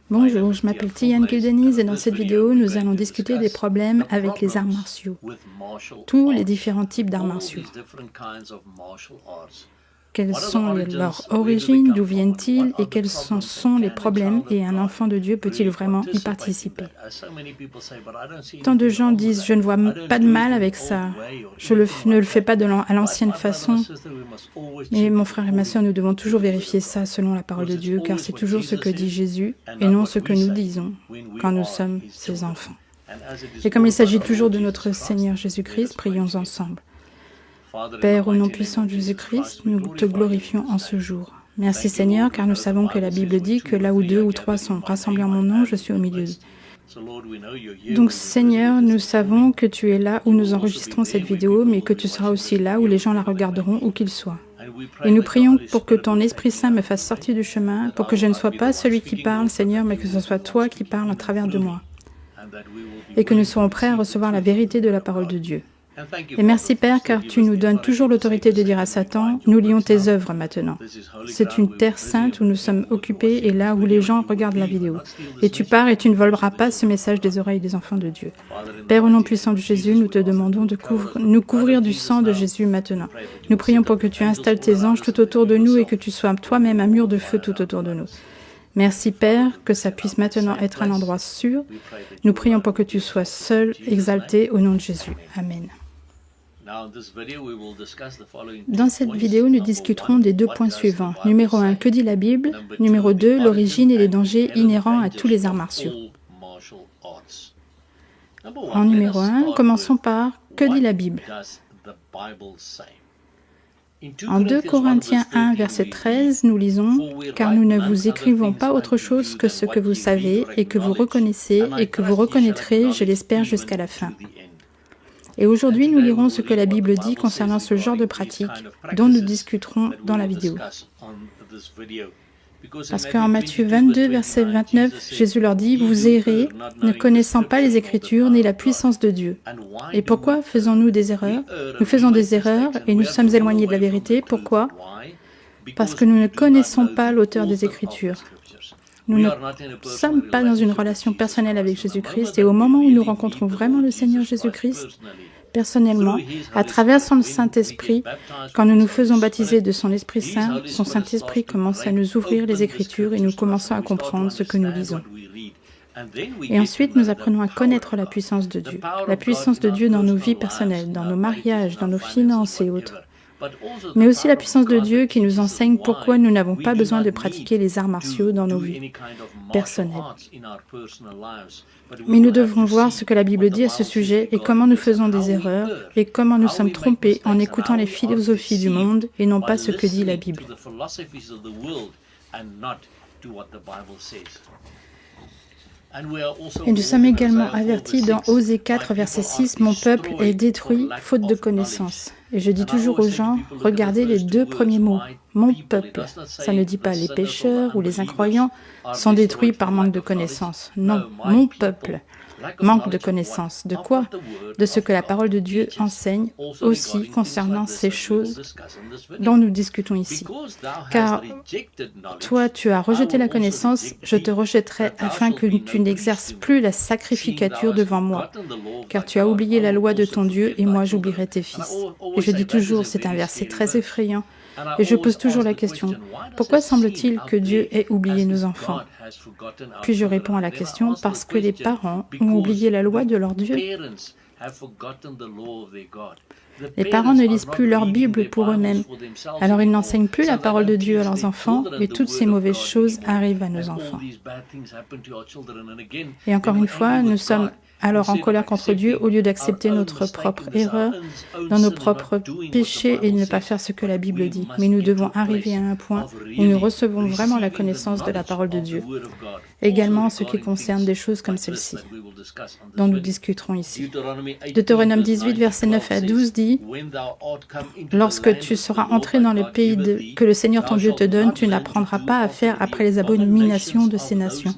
Bonjour, je m'appelle Tian Kildenise et dans cette vidéo, nous allons discuter des problèmes avec les arts martiaux, tous les différents types d'arts martiaux. Quelles sont leurs origines, d'où viennent-ils et quels sont les problèmes et un enfant de Dieu peut-il vraiment y participer? Tant de gens disent « je ne vois pas de mal avec ça, je ne le fais pas à l'ancienne façon ». Mais mon frère et ma sœur, nous devons toujours vérifier ça selon la parole de Dieu, car c'est toujours ce que dit Jésus et non ce que nous disons quand nous sommes ses enfants. Et comme il s'agit toujours de notre Seigneur Jésus-Christ, prions ensemble. Père, au nom puissant de Jésus-Christ, nous te glorifions en ce jour. Merci Seigneur, car nous savons que la Bible dit que là où 2 ou 3 sont rassemblés en mon nom, je suis au milieu d'eux. Donc Seigneur, nous savons que tu es là où nous enregistrons cette vidéo, mais que tu seras aussi là où les gens la regarderont, où qu'ils soient. Et nous prions pour que ton Esprit Saint me fasse sortir du chemin, pour que je ne sois pas celui qui parle, Seigneur, mais que ce soit toi qui parles à travers de moi. Et que nous soyons prêts à recevoir la vérité de la parole de Dieu. Et merci Père, car tu nous donnes toujours l'autorité de dire à Satan, nous lions tes œuvres maintenant. C'est une terre sainte où nous sommes occupés et là où les gens regardent la vidéo. Et tu pars et tu ne voleras pas ce message des oreilles des enfants de Dieu. Père, au nom puissant de Jésus, nous te demandons de nous couvrir du sang de Jésus maintenant. Nous prions pour que tu installes tes anges tout autour de nous et que tu sois toi-même un mur de feu tout autour de nous. Merci Père, que ça puisse maintenant être un endroit sûr. Nous prions pour que tu sois seul, exalté au nom de Jésus. Amen. Dans cette vidéo, nous discuterons des 2 points suivants. Numéro 1, que dit la Bible? Numéro 2, l'origine et les dangers inhérents à tous les arts martiaux. En numéro 1, commençons par que dit la Bible? En 2 Corinthiens 1, verset 13, nous lisons « Car nous ne vous écrivons pas autre chose que ce que vous savez et que vous reconnaissez et que vous reconnaîtrez, je l'espère, jusqu'à la fin. » Et aujourd'hui, nous lirons ce que la Bible dit concernant ce genre de pratique dont nous discuterons dans la vidéo. Parce qu'en Matthieu 22, verset 29, Jésus leur dit « Vous errez, ne connaissant pas les Écritures ni la puissance de Dieu. » Et pourquoi faisons-nous des erreurs? Nous faisons des erreurs et nous sommes éloignés de la vérité. Pourquoi? Parce que nous ne connaissons pas l'auteur des Écritures. Nous ne sommes pas dans une relation personnelle avec Jésus-Christ et au moment où nous rencontrons vraiment le Seigneur Jésus-Christ, personnellement, à travers son Saint-Esprit, quand nous nous faisons baptiser de son Esprit Saint, son Saint-Esprit commence à nous ouvrir les Écritures et nous commençons à comprendre ce que nous lisons. Et ensuite, nous apprenons à connaître la puissance de Dieu dans nos vies personnelles, dans nos mariages, dans nos finances et autres. Mais aussi la puissance de Dieu qui nous enseigne pourquoi nous n'avons pas besoin de pratiquer les arts martiaux dans nos vies personnelles. Mais nous devons voir ce que la Bible dit à ce sujet et comment nous faisons des erreurs et comment nous sommes trompés en écoutant les philosophies du monde et non pas ce que dit la Bible. Et nous sommes également avertis dans Osée 4, verset 6, « Mon peuple est détruit faute de connaissance. » Et je dis toujours aux gens, regardez les 2 premiers mots, « Mon peuple ». Ça ne dit pas les pécheurs ou les incroyants sont détruits par manque de connaissance. Non, mon peuple manque de connaissance. De quoi? De ce que la parole de Dieu enseigne aussi concernant ces choses dont nous discutons ici. Car toi, tu as rejeté la connaissance, je te rejetterai afin que tu n'exerces plus la sacrificature devant moi. Car tu as oublié la loi de ton Dieu et moi j'oublierai tes fils. Et je dis toujours, c'est un verset très effrayant. Et je pose toujours la question, pourquoi semble-t-il que Dieu ait oublié nos enfants? Puis je réponds à la question, parce que les parents ont oublié la loi de leur Dieu. Les parents ne lisent plus leur Bible pour eux-mêmes, alors ils n'enseignent plus la parole de Dieu à leurs enfants et toutes ces mauvaises choses arrivent à nos enfants. Et encore une fois, nous sommes alors en colère contre Dieu au lieu d'accepter notre propre erreur dans nos propres péchés et de ne pas faire ce que la Bible dit. Mais nous devons arriver à un point où nous recevons vraiment la connaissance de la parole de Dieu. Également en ce qui concerne des choses comme celle-ci, dont nous discuterons ici. Deutéronome 18, versets 9 à 12 dit « Lorsque tu seras entré dans le pays que le Seigneur ton Dieu te donne, tu n'apprendras pas à faire après les abominations de ces nations. »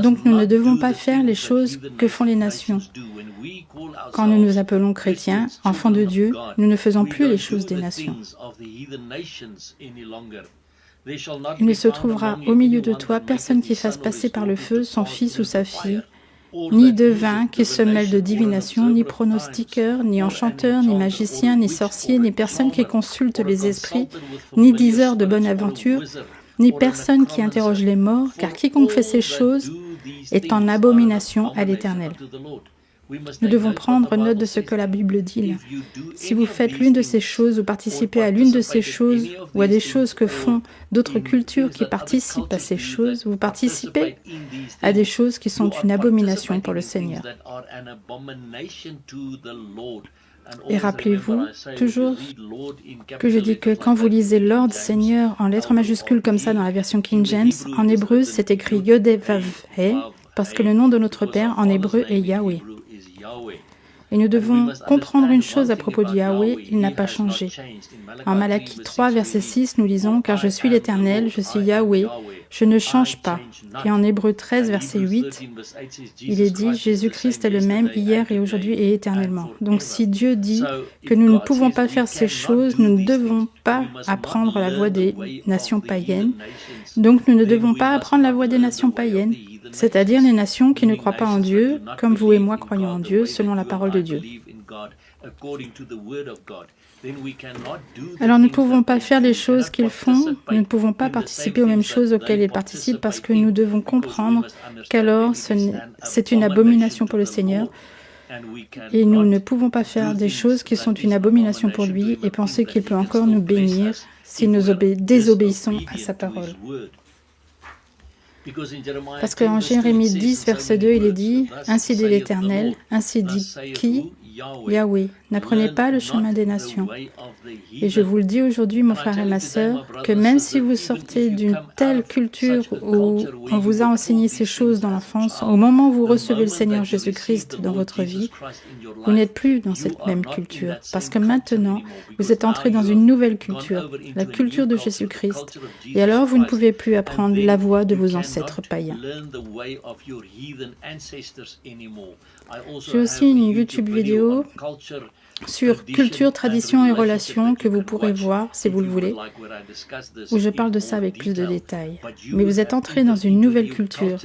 Donc nous ne devons pas faire les choses que font les nations. Quand nous nous appelons chrétiens, enfants de Dieu, nous ne faisons plus les choses des nations. Il ne se trouvera au milieu de toi personne qui fasse passer par le feu son fils ou sa fille, ni devin qui se mêle de divination, ni pronostiqueur, ni enchanteur, ni magicien, ni sorcier, ni personne qui consulte les esprits, ni diseur de bonne aventure, ni personne qui interroge les morts, car quiconque fait ces choses est en abomination à l'Éternel. Nous devons prendre note de ce que la Bible dit là. Si vous faites l'une de ces choses, ou participez à l'une de ces choses, ou à des choses que font d'autres cultures qui participent à ces choses, vous participez à des choses qui sont une abomination pour le Seigneur. Et rappelez-vous toujours que je dis que quand vous lisez Lord, Seigneur, en lettres majuscules comme ça dans la version King James, en hébreu c'est écrit Yod-He-Vav-He, parce que le nom de notre Père en hébreu est Yahweh. Et nous devons comprendre une chose à propos de Yahweh, il n'a pas changé. En Malachie 3, verset 6, nous lisons « Car je suis l'Éternel, je suis Yahweh, je ne change pas ». Et en Hébreu 13, verset 8, il est dit « Jésus-Christ est le même hier et aujourd'hui et éternellement ». Donc si Dieu dit que nous ne pouvons pas faire ces choses, nous ne devons pas apprendre la voie des nations païennes. Donc nous ne devons pas apprendre la voie des nations païennes, c'est-à-dire les nations qui ne croient pas en Dieu, comme vous et moi croyons en Dieu, selon la parole de Dieu. Alors nous ne pouvons pas faire les choses qu'ils font, nous ne pouvons pas participer aux mêmes choses auxquelles ils participent parce que nous devons comprendre qu'alors c'est une abomination pour le Seigneur et nous ne pouvons pas faire des choses qui sont une abomination pour lui et penser qu'il peut encore nous bénir si nous désobéissons à sa parole. Parce qu'en Jérémie 10, verset 2, il est dit « Ainsi dit l'Éternel, ainsi dit qui ? Yahweh, n'apprenez pas le chemin des nations. » Et je vous le dis aujourd'hui, mon frère et ma sœur, que même si vous sortez d'une telle culture où on vous a enseigné ces choses dans l'enfance, au moment où vous recevez le Seigneur Jésus-Christ dans votre vie, vous n'êtes plus dans cette même culture. Parce que maintenant, vous êtes entré dans une nouvelle culture, la culture de Jésus-Christ. Et alors, vous ne pouvez plus apprendre la voie de vos ancêtres païens. J'ai aussi une YouTube vidéo sur culture, tradition et relations que vous pourrez voir si vous le voulez, où je parle de ça avec plus de détails. Mais vous êtes entré dans une nouvelle culture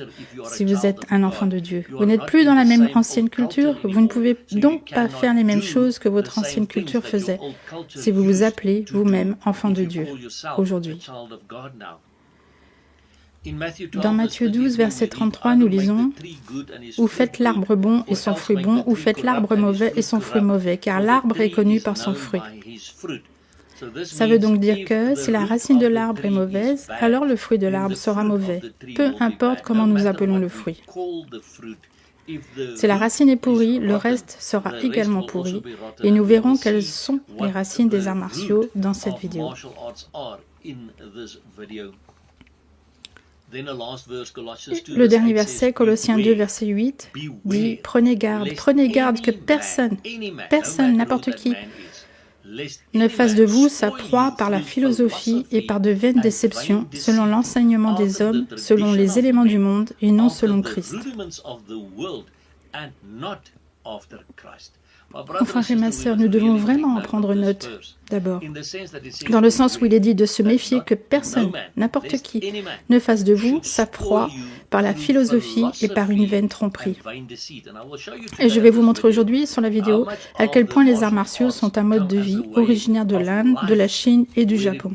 si vous êtes un enfant de Dieu. Vous n'êtes plus dans la même ancienne culture, vous ne pouvez donc pas faire les mêmes choses que votre ancienne culture faisait si vous vous appelez vous-même enfant de Dieu aujourd'hui. Dans Matthieu 12, verset 33, nous lisons « Ou faites l'arbre bon et son fruit bon, ou faites l'arbre mauvais et son fruit mauvais, car l'arbre est connu par son fruit. » Ça veut donc dire que si la racine de l'arbre est mauvaise, alors le fruit de l'arbre sera mauvais, peu importe comment nous appelons le fruit. Si la racine est pourrie, le reste sera également pourri, et nous verrons quelles sont les racines des arts martiaux dans cette vidéo. Le dernier verset, Colossiens 2, verset 8, dit « Prenez garde que personne, n'importe qui, ne fasse de vous sa proie par la philosophie et par de vaines déceptions, selon l'enseignement des hommes, selon les éléments du monde et non selon Christ. » Mon frère et ma sœur, nous devons vraiment en prendre note, d'abord, dans le sens où il est dit de se méfier que personne, n'importe qui, ne fasse de vous sa proie par la philosophie et par une vaine tromperie. Et je vais vous montrer aujourd'hui, sur la vidéo, à quel point les arts martiaux sont un mode de vie originaire de l'Inde, de la Chine et du Japon.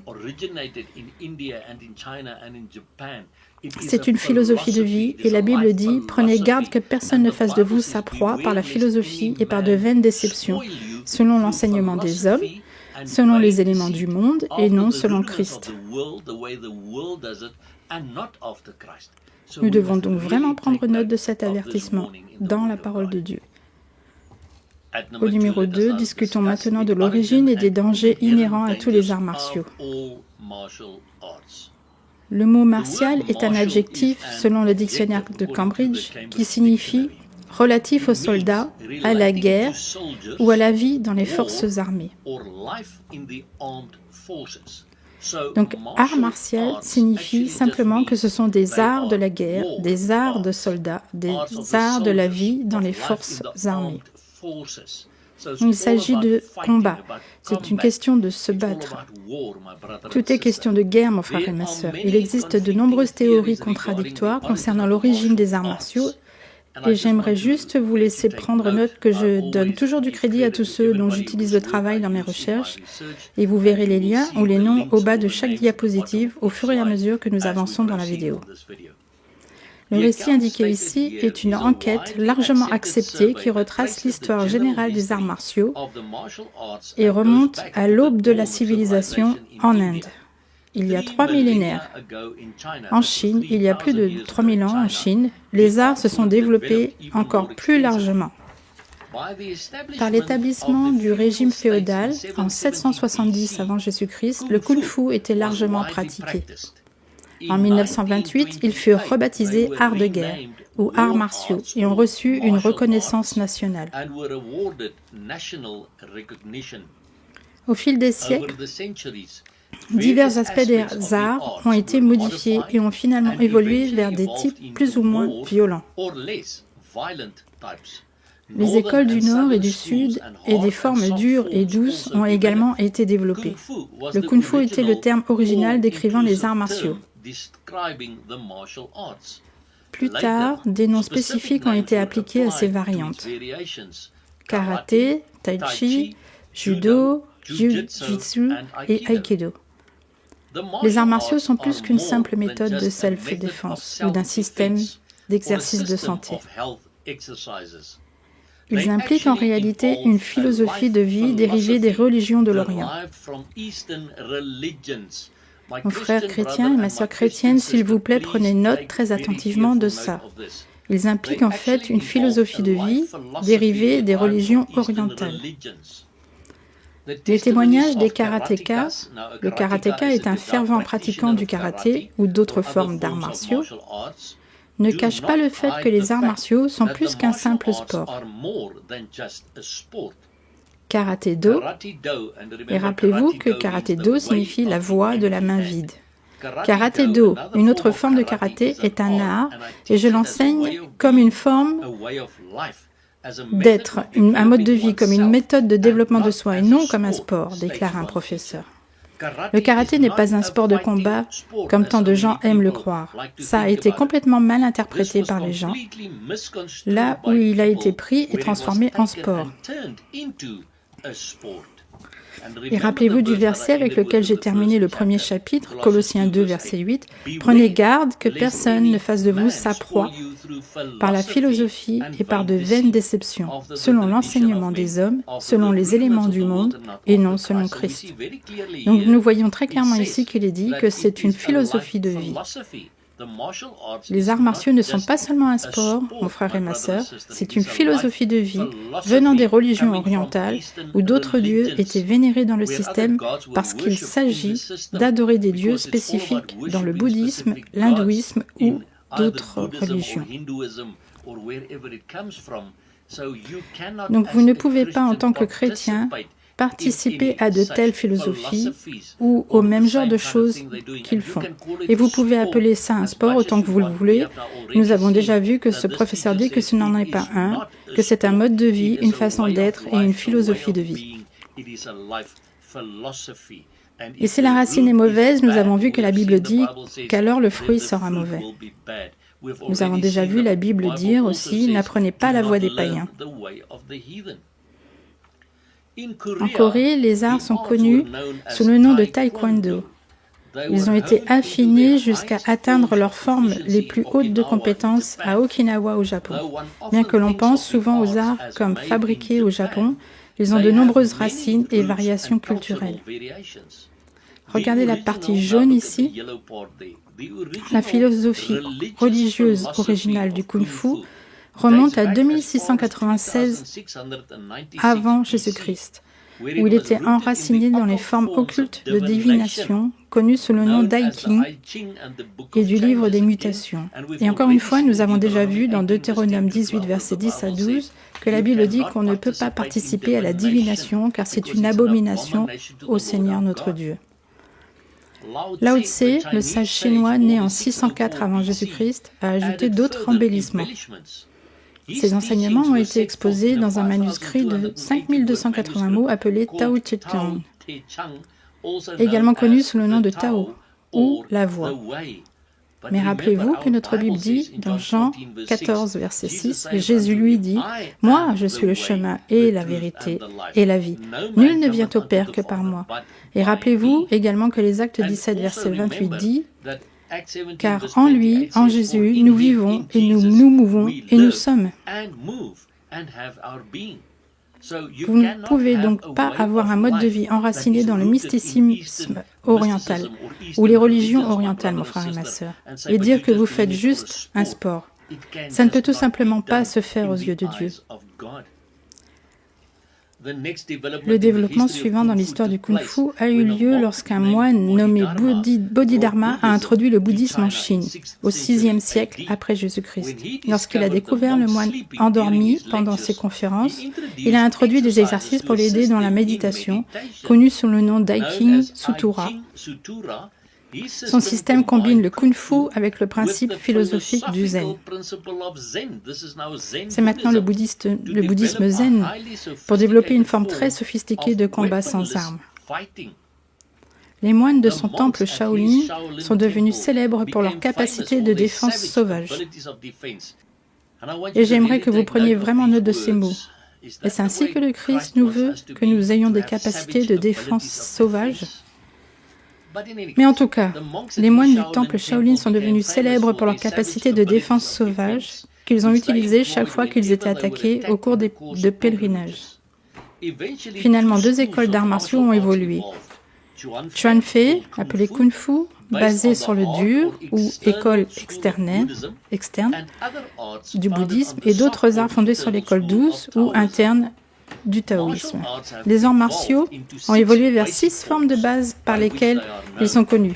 C'est une philosophie de vie et la Bible dit « Prenez garde que personne ne fasse de vous sa proie par la philosophie et par de vaines déceptions, selon l'enseignement des hommes, selon les éléments du monde et non selon Christ. » Nous devons donc vraiment prendre note de cet avertissement dans la parole de Dieu. Au numéro 2, discutons maintenant de l'origine et des dangers inhérents à tous les arts martiaux. Le mot martial est un adjectif, selon le dictionnaire de Cambridge, qui signifie relatif aux soldats, à la guerre ou à la vie dans les forces armées. Donc, art martial signifie simplement que ce sont des arts de la guerre, des arts de soldats, des arts de la vie dans les forces armées. Il s'agit de combat, c'est une question de se battre. Tout est question de guerre, mon frère et ma sœur. Il existe de nombreuses théories contradictoires concernant l'origine des arts martiaux et j'aimerais juste vous laisser prendre note que je donne toujours du crédit à tous ceux dont j'utilise le travail dans mes recherches et vous verrez les liens ou les noms au bas de chaque diapositive au fur et à mesure que nous avançons dans la vidéo. Le récit indiqué ici est une enquête largement acceptée qui retrace l'histoire générale des arts martiaux et remonte à l'aube de la civilisation en Inde. Il y a 3 millénaires. En Chine, il y a plus de 3000 ans en Chine, les arts se sont développés encore plus largement. Par l'établissement du régime féodal en 770 avant Jésus-Christ, le kung-fu était largement pratiqué. En 1928, ils furent rebaptisés arts de guerre ou arts martiaux et ont reçu une reconnaissance nationale. Au fil des siècles, divers aspects des arts ont été modifiés et ont finalement évolué vers des types plus ou moins violents. Les écoles du Nord et du Sud et des formes dures et douces ont également été développées. Le kung-fu était le terme original décrivant les arts martiaux. Plus tard, des noms spécifiques ont été appliqués à ces variantes. Karaté, tai chi, judo, jiu-jitsu et aikido. Les arts martiaux sont plus qu'une simple méthode de self-défense ou d'un système d'exercice de santé. Ils impliquent en réalité une philosophie de vie dérivée des religions de l'Orient. Mon frère chrétien et ma sœur chrétienne, s'il vous plaît, prenez note très attentivement de ça. Ils impliquent en fait une philosophie de vie dérivée des religions orientales. Les témoignages des karatékas, le karatéka est un fervent pratiquant du karaté ou d'autres formes d'arts martiaux, ne cachent pas le fait que les arts martiaux sont plus qu'un simple sport. Karaté-do, et rappelez-vous que karaté-do signifie la voie de la main vide. Karaté-do, une autre forme de karaté, est un art et je l'enseigne comme une forme d'être, un mode de vie, comme une méthode de développement de soi et non comme un sport, déclare un professeur. Le karaté n'est pas un sport de combat comme tant de gens aiment le croire. Ça a été complètement mal interprété par les gens, là où il a été pris et transformé en sport. Et rappelez-vous du verset avec lequel j'ai terminé le premier chapitre, Colossiens 2, verset 8. « Prenez garde que personne ne fasse de vous sa proie par la philosophie et par de vaines déceptions, selon l'enseignement des hommes, selon les éléments du monde et non selon Christ. » Donc nous voyons très clairement ici qu'il est dit que c'est une philosophie de vie. Les arts martiaux ne sont pas seulement un sport, mon frère et ma sœur, c'est une philosophie de vie venant des religions orientales où d'autres dieux étaient vénérés dans le système parce qu'il s'agit d'adorer des dieux spécifiques dans le bouddhisme, l'hindouisme ou d'autres religions. Donc vous ne pouvez pas en tant que chrétien participer à de telles philosophies ou au même genre de choses qu'ils font. Et vous pouvez appeler ça un sport autant que vous le voulez. Nous avons déjà vu que ce professeur dit que ce n'en est pas un, que c'est un mode de vie, une façon d'être et une philosophie de vie. Et si la racine est mauvaise, nous avons vu que la Bible dit qu'alors le fruit sera mauvais. Nous avons déjà vu la Bible dire aussi « N'apprenez pas la voie des païens ». En Corée, les arts sont connus sous le nom de taekwondo. Ils ont été affinés jusqu'à atteindre leurs formes les plus hautes de compétences à Okinawa au Japon. Bien que l'on pense souvent aux arts comme fabriqués au Japon, ils ont de nombreuses racines et variations culturelles. Regardez la partie jaune ici. La philosophie religieuse originale du Kung-Fu remonte à 2696 avant Jésus-Christ, où il était enraciné dans les formes occultes de divination connues sous le nom d'I Ching et du livre des mutations. Et encore une fois, nous avons déjà vu dans Deutéronome 18, versets 10 à 12, que la Bible dit qu'on ne peut pas participer à la divination car c'est une abomination au Seigneur notre Dieu. Lao Tse, le sage chinois né en 604 avant Jésus-Christ, a ajouté d'autres embellissements. Ces enseignements ont été exposés dans un manuscrit de 5280 mots appelé Tao Te Chang. également connu sous le nom de Tao, ou la voie. Mais rappelez-vous que notre Bible dit, dans Jean 14, verset 6, Jésus lui dit, « Moi, je suis le chemin et la vérité et la vie. Nul ne vient au Père que par moi. » Et rappelez-vous également que les Actes 17, verset 28 dit, « Car en lui, en Jésus, nous vivons et nous nous mouvons et nous sommes. » Vous ne pouvez donc pas avoir un mode de vie enraciné dans le mysticisme oriental ou les religions orientales, mon frère et ma sœur, et dire que vous faites juste un sport. Ça ne peut tout simplement pas se faire aux yeux de Dieu. Le développement suivant dans l'histoire du Kung Fu a eu lieu lorsqu'un moine nommé Bodhidharma a introduit le bouddhisme en Chine, au VIe siècle après Jésus-Christ. Lorsqu'il a découvert le moine endormi pendant ses conférences, il a introduit des exercices pour l'aider dans la méditation, connus sous le nom d'Aiking Sutura. Son système combine le Kung Fu avec le principe philosophique du Zen. C'est maintenant le bouddhisme Zen pour développer une forme très sophistiquée de combat sans armes. Les moines de son temple Shaolin sont devenus célèbres pour leur capacité de défense sauvage. Et j'aimerais que vous preniez vraiment note de ces mots. Est-ce ainsi que le Christ nous veut que nous ayons des capacités de défense sauvage? Mais en tout cas, les moines du temple Shaolin sont devenus célèbres pour leur capacité de défense sauvage qu'ils ont utilisée chaque fois qu'ils étaient attaqués au cours de pèlerinages. Finalement, deux écoles d'arts martiaux ont évolué. Chuan Fei, appelée Kung Fu, basée sur le dur, ou école externe du bouddhisme, et d'autres arts fondés sur l'école douce ou interne du taoïsme. Les arts martiaux ont évolué vers 6 formes de base par lesquelles ils sont connus.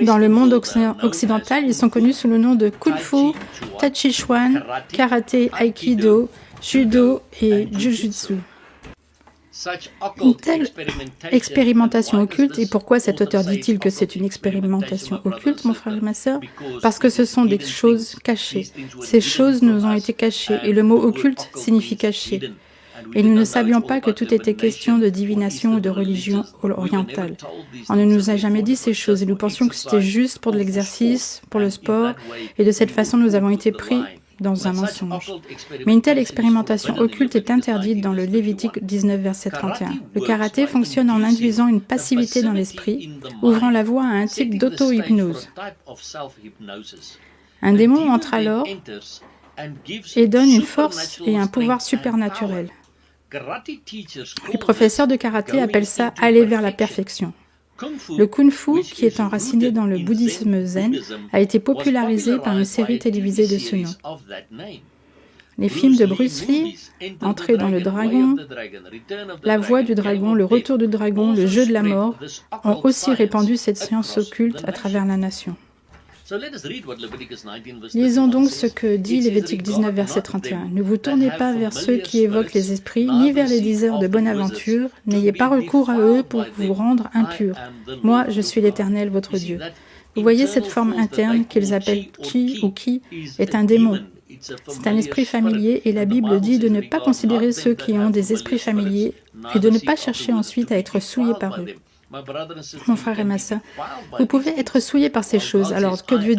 Dans le monde occidental, ils sont connus sous le nom de Kung Fu, Tai Chi Chuan, Karaté, Aikido, Judo et Jujutsu. Une telle expérimentation occulte, et pourquoi cet auteur dit-il que c'est une expérimentation occulte, mon frère et ma sœur? Parce que ce sont des choses cachées. Ces choses nous ont été cachées, et le mot occulte signifie caché. Et nous ne savions pas que tout était question de divination ou de religion orientale. On ne nous a jamais dit ces choses et nous pensions que c'était juste pour de l'exercice, pour le sport, et de cette façon nous avons été pris dans un mensonge. Mais une telle expérimentation occulte est interdite dans le Lévitique 19, verset 31. Le karaté fonctionne en induisant une passivité dans l'esprit, ouvrant la voie à un type d'auto-hypnose. Un démon entre alors et donne une force et un pouvoir supernaturel. Les professeurs de karaté appellent ça « aller vers la perfection ». Le Kung Fu, qui est enraciné dans le bouddhisme zen, a été popularisé par une série télévisée de ce nom. Les films de Bruce Lee, Entrée dans le dragon, La voix du dragon, Le retour du dragon, Le jeu de la mort, ont aussi répandu cette science occulte à travers la nation. Lisons donc ce que dit Lévitique 19, verset 31. « Ne vous tournez pas vers ceux qui évoquent les esprits, ni vers les diseurs de bonne aventure. N'ayez pas recours à eux pour vous rendre impurs. Moi, je suis l'Éternel, votre Dieu. » Vous voyez cette forme interne qu'ils appellent Chi ou Ki est un démon. C'est un esprit familier et la Bible dit de ne pas considérer ceux qui ont des esprits familiers et de ne pas chercher ensuite à être souillés par eux. Mon frère et ma sœur, vous pouvez être souillés par ces choses. Alors que Dieu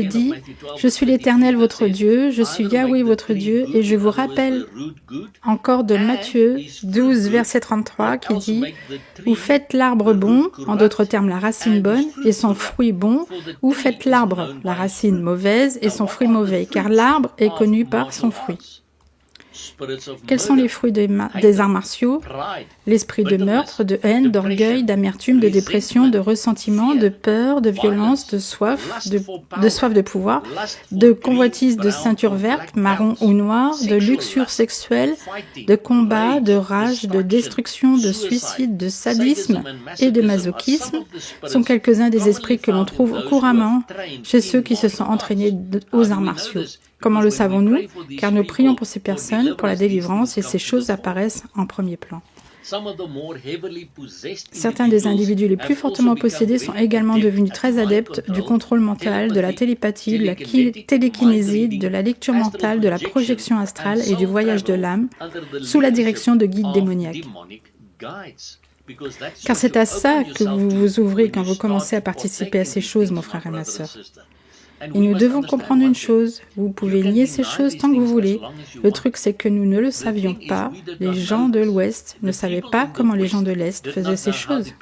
dit, je suis l'Éternel votre Dieu, je suis Yahweh votre Dieu, et je vous rappelle encore de Matthieu 12, verset 33, qui dit, vous faites l'arbre bon, en d'autres termes la racine bonne, et son fruit bon, ou faites l'arbre, la racine mauvaise, et son fruit mauvais, car l'arbre est connu par son fruit. Quels sont les fruits des arts martiaux? L'esprit de meurtre, de haine, d'orgueil, d'amertume, de dépression, de ressentiment, de peur, de violence, de soif de pouvoir, de convoitise de ceinture verte, marron ou noire, de luxure sexuelle, de combat, de rage, de destruction, de suicide, de sadisme et de masochisme sont quelques-uns des esprits que l'on trouve couramment chez ceux qui se sont entraînés aux arts martiaux. Comment le savons-nous? Car nous prions pour ces personnes, pour la délivrance, et ces choses apparaissent en premier plan. Certains des individus les plus fortement possédés sont également devenus très adeptes du contrôle mental, de la télépathie, de la télékinésie, de la lecture mentale, de la projection astrale et du voyage de l'âme, sous la direction de guides démoniaques. Car c'est à ça que vous vous ouvrez quand vous commencez à participer à ces choses, mon frère et ma sœur. Et nous devons comprendre une chose, vous pouvez nier ces choses tant que vous voulez. Le truc, c'est que nous ne le savions pas. Les gens de l'Ouest ne savaient pas comment les gens de l'Est faisaient ces choses.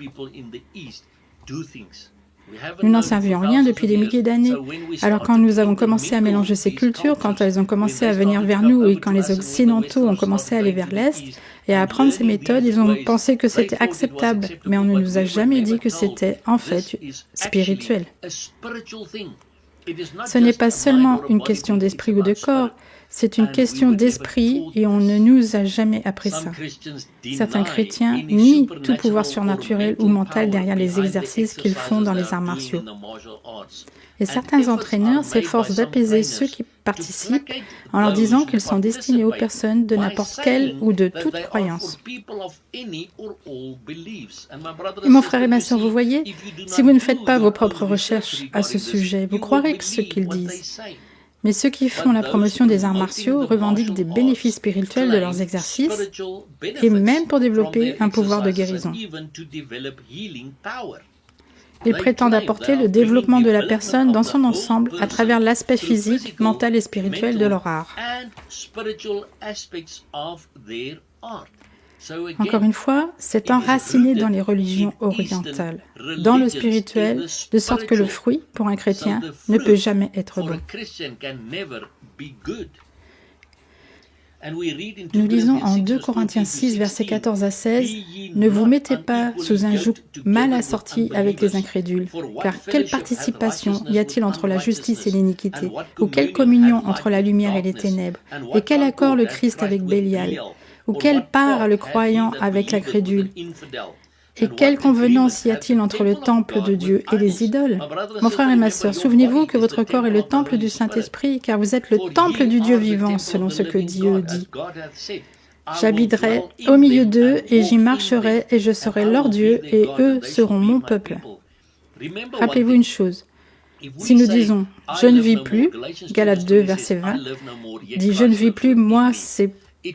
Nous n'en savions rien depuis des milliers d'années. Alors quand nous avons commencé à mélanger ces cultures, quand elles ont commencé à venir vers nous et quand les Occidentaux ont commencé à aller vers l'Est et à apprendre ces méthodes, ils ont pensé que c'était acceptable. Mais on ne nous a jamais dit que c'était en fait spirituel. Ce n'est pas seulement une question d'esprit ou de corps, c'est une question d'esprit et on ne nous a jamais appris ça. Certains chrétiens nient tout pouvoir surnaturel ou mental derrière les exercices qu'ils font dans les arts martiaux. Et certains entraîneurs s'efforcent d'apaiser ceux qui participent en leur disant qu'ils sont destinés aux personnes de n'importe quelle ou de toute croyance. Et mon frère et ma sœur, vous voyez, si vous ne faites pas vos propres recherches à ce sujet, vous croirez que ce qu'ils disent. Mais ceux qui font la promotion des arts martiaux revendiquent des bénéfices spirituels de leurs exercices et même pour développer un pouvoir de guérison. Ils prétendent apporter le développement de la personne dans son ensemble à travers l'aspect physique, mental et spirituel de leur art. Encore une fois, c'est enraciné dans les religions orientales, dans le spirituel, de sorte que le fruit, pour un chrétien, ne peut jamais être bon. Nous lisons en 2 Corinthiens 6, versets 14 à 16, « Ne vous mettez pas sous un joug mal assorti avec les incrédules, car quelle participation y a-t-il entre la justice et l'iniquité, ou quelle communion entre la lumière et les ténèbres, et quel accord le Christ avec Bélial, ou quelle part a le croyant avec l'incrédule, et quelle convenance y a-t-il entre le temple de Dieu et les idoles? Mon frère et ma sœur, souvenez-vous que votre corps est le temple du Saint-Esprit, car vous êtes le temple du Dieu vivant, selon ce que Dieu dit. J'habiterai au milieu d'eux, et j'y marcherai, et je serai leur Dieu, et eux seront mon peuple. Rappelez-vous une chose. Si nous disons « je ne vis plus », Galates 2, verset 20, dit « je ne vis plus, moi, c'est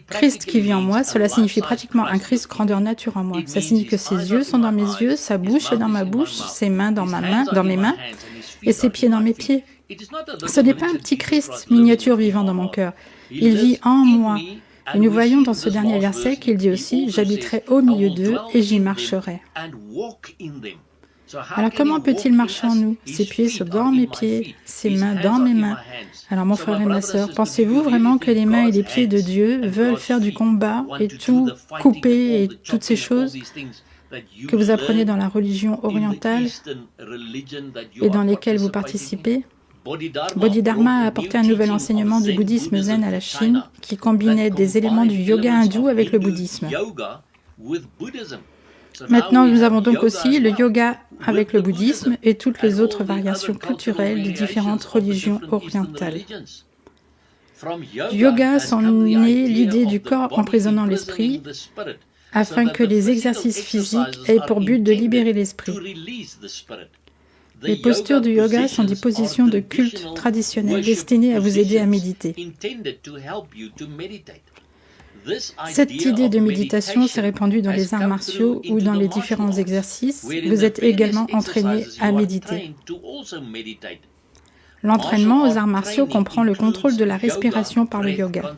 Christ qui vit en moi », cela signifie pratiquement un Christ grandeur nature en moi. Ça signifie que ses yeux sont dans mes yeux, sa bouche est dans ma bouche, ses mains dans mes mains, et ses pieds dans mes pieds. Ce n'est pas un petit Christ miniature vivant dans mon cœur. Il vit en moi. Et nous voyons dans ce dernier verset qu'il dit aussi « J'habiterai au milieu d'eux et j'y marcherai ». Alors comment peut-il marcher en nous? Ses pieds sont dans mes pieds, ses mains dans mes mains. Alors mon frère et ma sœur, pensez-vous vraiment que les mains et les pieds de Dieu veulent faire du combat et tout couper et toutes ces choses que vous apprenez dans la religion orientale et dans lesquelles vous participez? Bodhidharma a apporté un nouvel enseignement du bouddhisme zen à la Chine qui combinait des éléments du yoga hindou avec le bouddhisme. Maintenant, nous avons donc aussi le yoga avec le bouddhisme et toutes les autres variations culturelles des différentes religions orientales. Du yoga sont nées l'idée du corps emprisonnant l'esprit, afin que les exercices physiques aient pour but de libérer l'esprit. Les postures du yoga sont des positions de culte traditionnelles destinées à vous aider à méditer. Cette idée de méditation s'est répandue dans les arts martiaux ou dans les différents exercices. Vous êtes également entraîné à méditer. L'entraînement aux arts martiaux comprend le contrôle de la respiration par le yoga.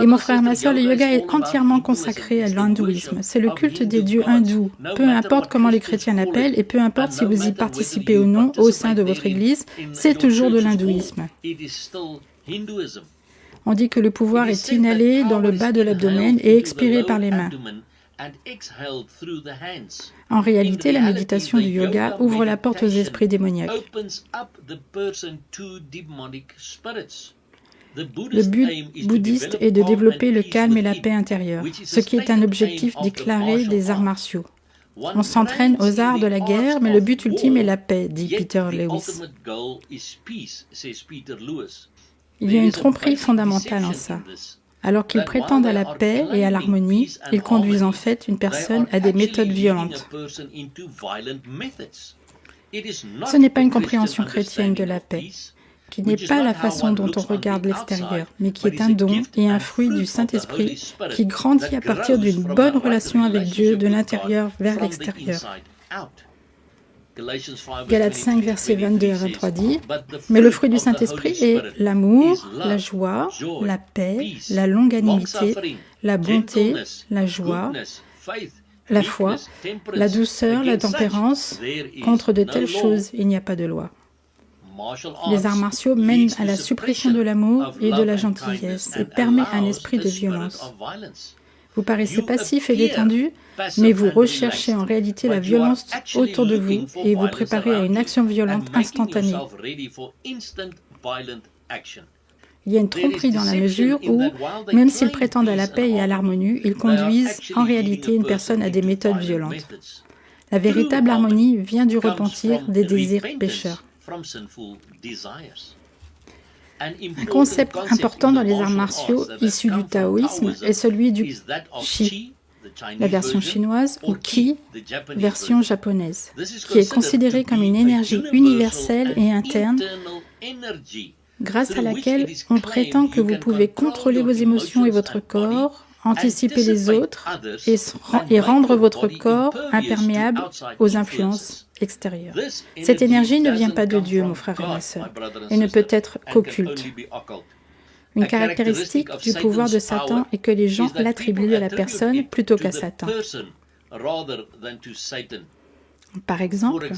Et mon frère et ma sœur, le yoga est entièrement consacré à l'hindouisme. C'est le culte des dieux hindous. Peu importe comment les chrétiens l'appellent et peu importe si vous y participez ou non au sein de votre église, c'est toujours de l'hindouisme. On dit que le pouvoir est inhalé dans le bas de l'abdomen et expiré par les mains. En réalité, la méditation du yoga ouvre la porte aux esprits démoniaques. Le but bouddhiste est de développer le calme et la paix intérieure, ce qui est un objectif déclaré des arts martiaux. On s'entraîne aux arts de la guerre, mais le but ultime est la paix, dit Peter Lewis. Il y a une tromperie fondamentale en ça. Alors qu'ils prétendent à la paix et à l'harmonie, ils conduisent en fait une personne à des méthodes violentes. Ce n'est pas une compréhension chrétienne de la paix, qui n'est pas la façon dont on regarde l'extérieur, mais qui est un don et un fruit du Saint-Esprit qui grandit à partir d'une bonne relation avec Dieu de l'intérieur vers l'extérieur. Galates 5, versets 22 à 23 dit « Mais le fruit du Saint-Esprit est l'amour, la joie, la paix, la longanimité, la bonté, la joie, la foi, la douceur, la tempérance. Contre de telles choses, il n'y a pas de loi. » Les arts martiaux mènent à la suppression de l'amour et de la gentillesse et permettent un esprit de violence. Vous paraissez passif et détendu, mais vous recherchez en réalité la violence autour de vous et vous préparez à une action violente instantanée. Il y a une tromperie dans la mesure où, même s'ils prétendent à la paix et à l'harmonie, ils conduisent en réalité une personne à des méthodes violentes. La véritable harmonie vient du repentir des désirs pécheurs. Un concept important dans les arts martiaux issus du taoïsme est celui du Qi, la version chinoise, ou Ki, version japonaise, qui est considérée comme une énergie universelle et interne, grâce à laquelle on prétend que vous pouvez contrôler vos émotions et votre corps, anticiper les autres et rendre votre corps imperméable aux influences extérieures. Cette énergie ne vient pas de Dieu, mon frère et ma sœur, et ne peut être qu'occulte. Une caractéristique du pouvoir de Satan est que les gens l'attribuent à la personne plutôt qu'à Satan. Par exemple,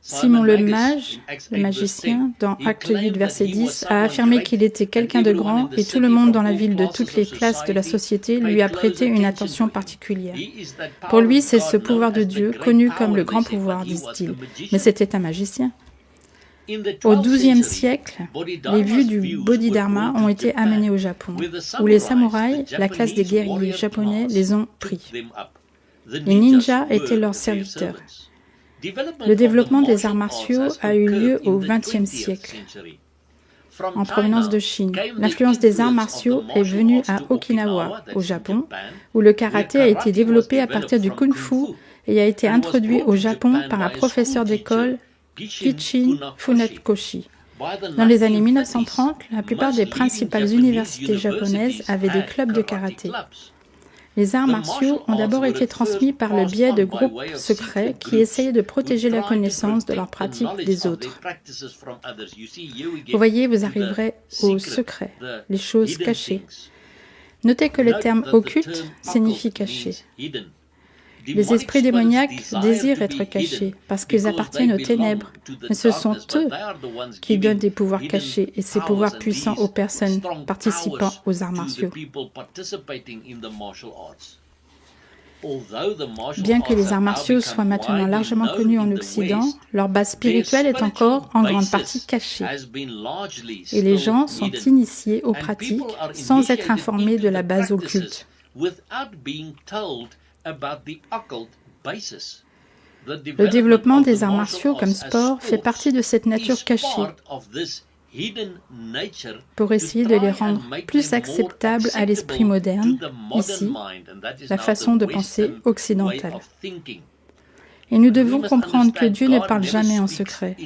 Simon le mage, le magicien, dans Acte 8, verset 10, a affirmé qu'il était quelqu'un de grand et tout le monde dans la ville de toutes les classes de la société lui a prêté une attention particulière. Pour lui, c'est ce pouvoir de Dieu, connu comme le grand pouvoir, disent-ils. Mais c'était un magicien. Au XIIe siècle, les vues du Bodhidharma ont été amenées au Japon, où les samouraïs, la classe des guerriers japonais, les ont pris. Les ninjas étaient leurs serviteurs. Le développement des arts martiaux a eu lieu au XXe siècle, en provenance de Chine. L'influence des arts martiaux est venue à Okinawa, au Japon, où le karaté a été développé à partir du kung-fu et a été introduit au Japon par un professeur d'école, Kichin Funakoshi. Dans les années 1930, la plupart des principales universités japonaises avaient des clubs de karaté. Les arts martiaux ont d'abord été transmis par le biais de groupes secrets qui essayaient de protéger la connaissance de leurs pratiques des autres. Vous voyez, vous arriverez au secret, les choses cachées. Notez que le terme « occulte » signifie « caché ». Les esprits démoniaques désirent être cachés parce qu'ils appartiennent aux ténèbres, mais ce sont eux qui donnent des pouvoirs cachés et ces pouvoirs puissants aux personnes participant aux arts martiaux. Bien que les arts martiaux soient maintenant largement connus en Occident, leur base spirituelle est encore en grande partie cachée. Et les gens sont initiés aux pratiques sans être informés de la base occulte. Le développement des arts martiaux comme sport fait partie de cette nature cachée pour essayer de les rendre plus acceptables à l'esprit moderne, ici, la façon de penser occidentale. Et nous devons comprendre que Dieu ne parle jamais en secret.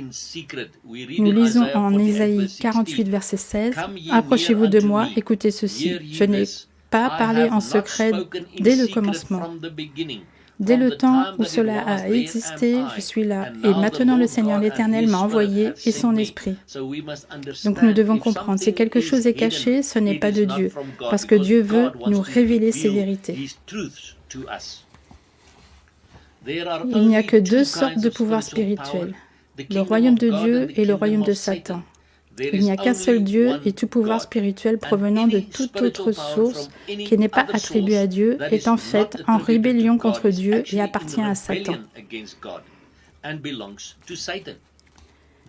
Nous lisons en Ésaïe 48, verset 16, « Approchez-vous de moi, écoutez ceci, je n'ai pas parlé en secret dès le commencement. Dès le temps où cela a existé, je suis là. Et maintenant le Seigneur l'Éternel m'a envoyé et son esprit. » Donc nous devons comprendre, si quelque chose est caché, ce n'est pas de Dieu, parce que Dieu veut nous révéler ses vérités. Il n'y a que deux sortes de pouvoirs spirituels, le royaume de Dieu et le royaume de Satan. Il n'y a qu'un seul Dieu et tout pouvoir spirituel provenant de toute autre source qui n'est pas attribué à Dieu est en fait en rébellion contre Dieu et appartient à Satan.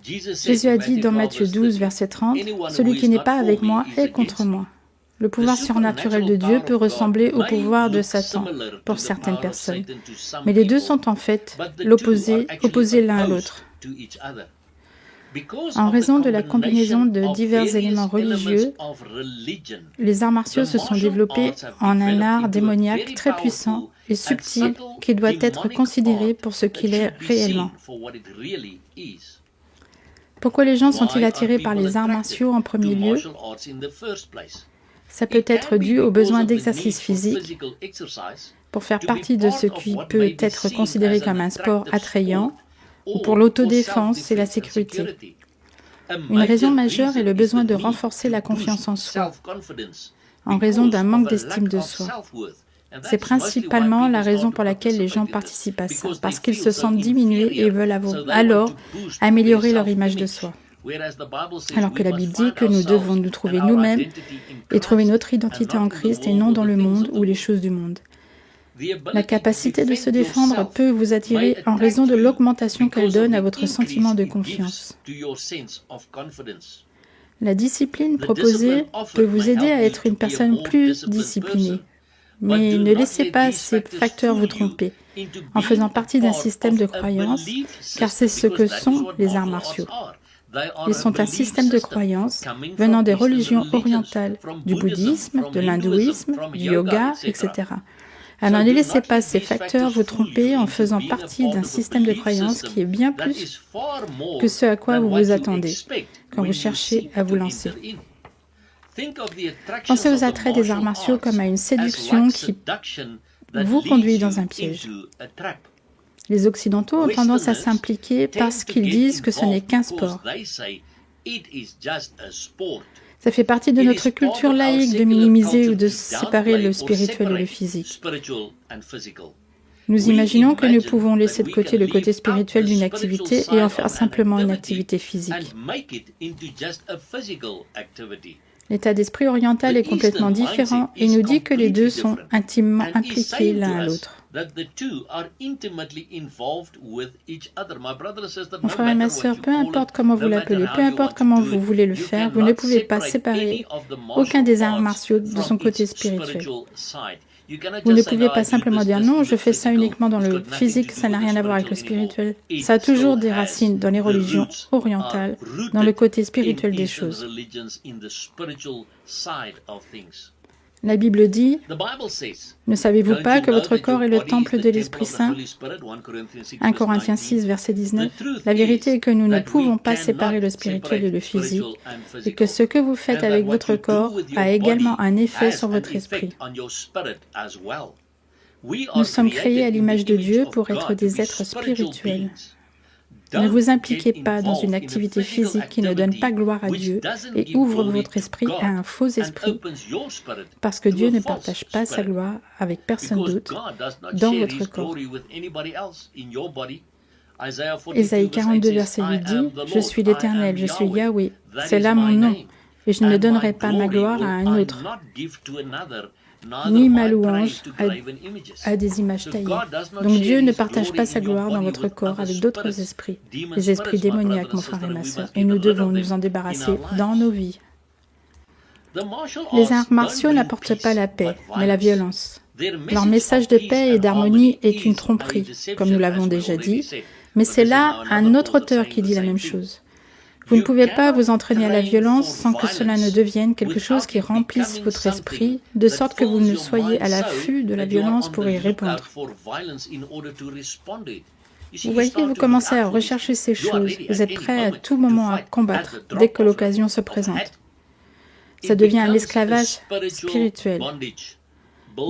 Jésus a dit dans Matthieu 12, verset 30, « Celui qui n'est pas avec moi est contre moi. » Le pouvoir surnaturel de Dieu peut ressembler au pouvoir de Satan pour certaines personnes, mais les deux sont en fait opposés l'un à l'autre. En raison de la combinaison de divers éléments religieux, les arts martiaux se sont développés en un art démoniaque très puissant et subtil qui doit être considéré pour ce qu'il est réellement. Pourquoi les gens sont-ils attirés par les arts martiaux en premier lieu? Ça peut être dû au besoin d'exercice physique pour faire partie de ce qui peut être considéré comme un sport attrayant, ou pour l'autodéfense et la sécurité. Une raison majeure est le besoin de renforcer la confiance en soi, en raison d'un manque d'estime de soi. C'est principalement la raison pour laquelle les gens participent à ça, parce qu'ils se sentent diminués et veulent alors améliorer leur image de soi. Alors que la Bible dit que nous devons nous trouver nous-mêmes et trouver notre identité en Christ et non dans le monde ou les choses du monde. La capacité de se défendre peut vous attirer en raison de l'augmentation qu'elle donne à votre sentiment de confiance. La discipline proposée peut vous aider à être une personne plus disciplinée. Mais ne laissez pas ces facteurs vous tromper en faisant partie d'un système de croyances, car c'est ce que sont les arts martiaux. Ils sont un système de croyances venant des religions orientales, du bouddhisme, de l'hindouisme, du yoga, etc. Alors ne laissez pas ces facteurs vous tromper en faisant partie d'un système de croyances qui est bien plus que ce à quoi vous vous attendez quand vous cherchez à vous lancer. Pensez aux attraits des arts martiaux comme à une séduction qui vous conduit dans un piège. Les Occidentaux ont tendance à s'impliquer parce qu'ils disent que ce n'est qu'un sport. Ça fait partie de notre culture laïque de minimiser ou de séparer le spirituel et le physique. Nous imaginons que nous pouvons laisser de côté le côté spirituel d'une activité et en faire simplement une activité physique. L'état d'esprit oriental est complètement différent et nous dit que les deux sont intimement impliqués l'un à l'autre. Mon frère et ma sœur, peu importe comment vous l'appelez, peu importe comment vous voulez le faire, vous ne pouvez pas séparer aucun des arts martiaux de son côté spirituel. Vous ne pouvez pas simplement dire non, je fais ça uniquement dans le physique, ça n'a rien à voir avec le spirituel. Ça a toujours des racines dans les religions orientales, dans le côté spirituel des choses. La Bible dit, ne savez-vous pas que votre corps est le temple de l'Esprit Saint? 1 Corinthiens 6, verset 19. La vérité est que nous ne pouvons pas séparer le spirituel et le physique, et que ce que vous faites avec votre corps a également un effet sur votre esprit. Nous sommes créés à l'image de Dieu pour être des êtres spirituels. Ne vous impliquez pas dans une activité physique qui ne donne pas gloire à Dieu et ouvre votre esprit à un faux esprit, parce que Dieu ne partage pas sa gloire avec personne d'autre dans votre corps. Ésaïe 42, verset 8 dit « Je suis l'Éternel, je suis Yahweh, c'est là mon nom, et je ne donnerai pas ma gloire à un autre, ni ma louange à des images taillées. » Donc Dieu ne partage pas sa gloire dans votre corps avec d'autres esprits, les esprits démoniaques, mon frère et ma sœur, et nous devons nous en débarrasser dans nos vies. Les arts martiaux n'apportent pas la paix, mais la violence. Leur message de paix et d'harmonie est une tromperie, comme nous l'avons déjà dit, mais c'est là un autre auteur qui dit la même chose. Vous ne pouvez pas vous entraîner à la violence sans que cela ne devienne quelque chose qui remplisse votre esprit, de sorte que vous ne soyez à l'affût de la violence pour y répondre. Vous voyez, vous commencez à rechercher ces choses. Vous êtes prêt à tout moment à combattre dès que l'occasion se présente. Ça devient un esclavage spirituel.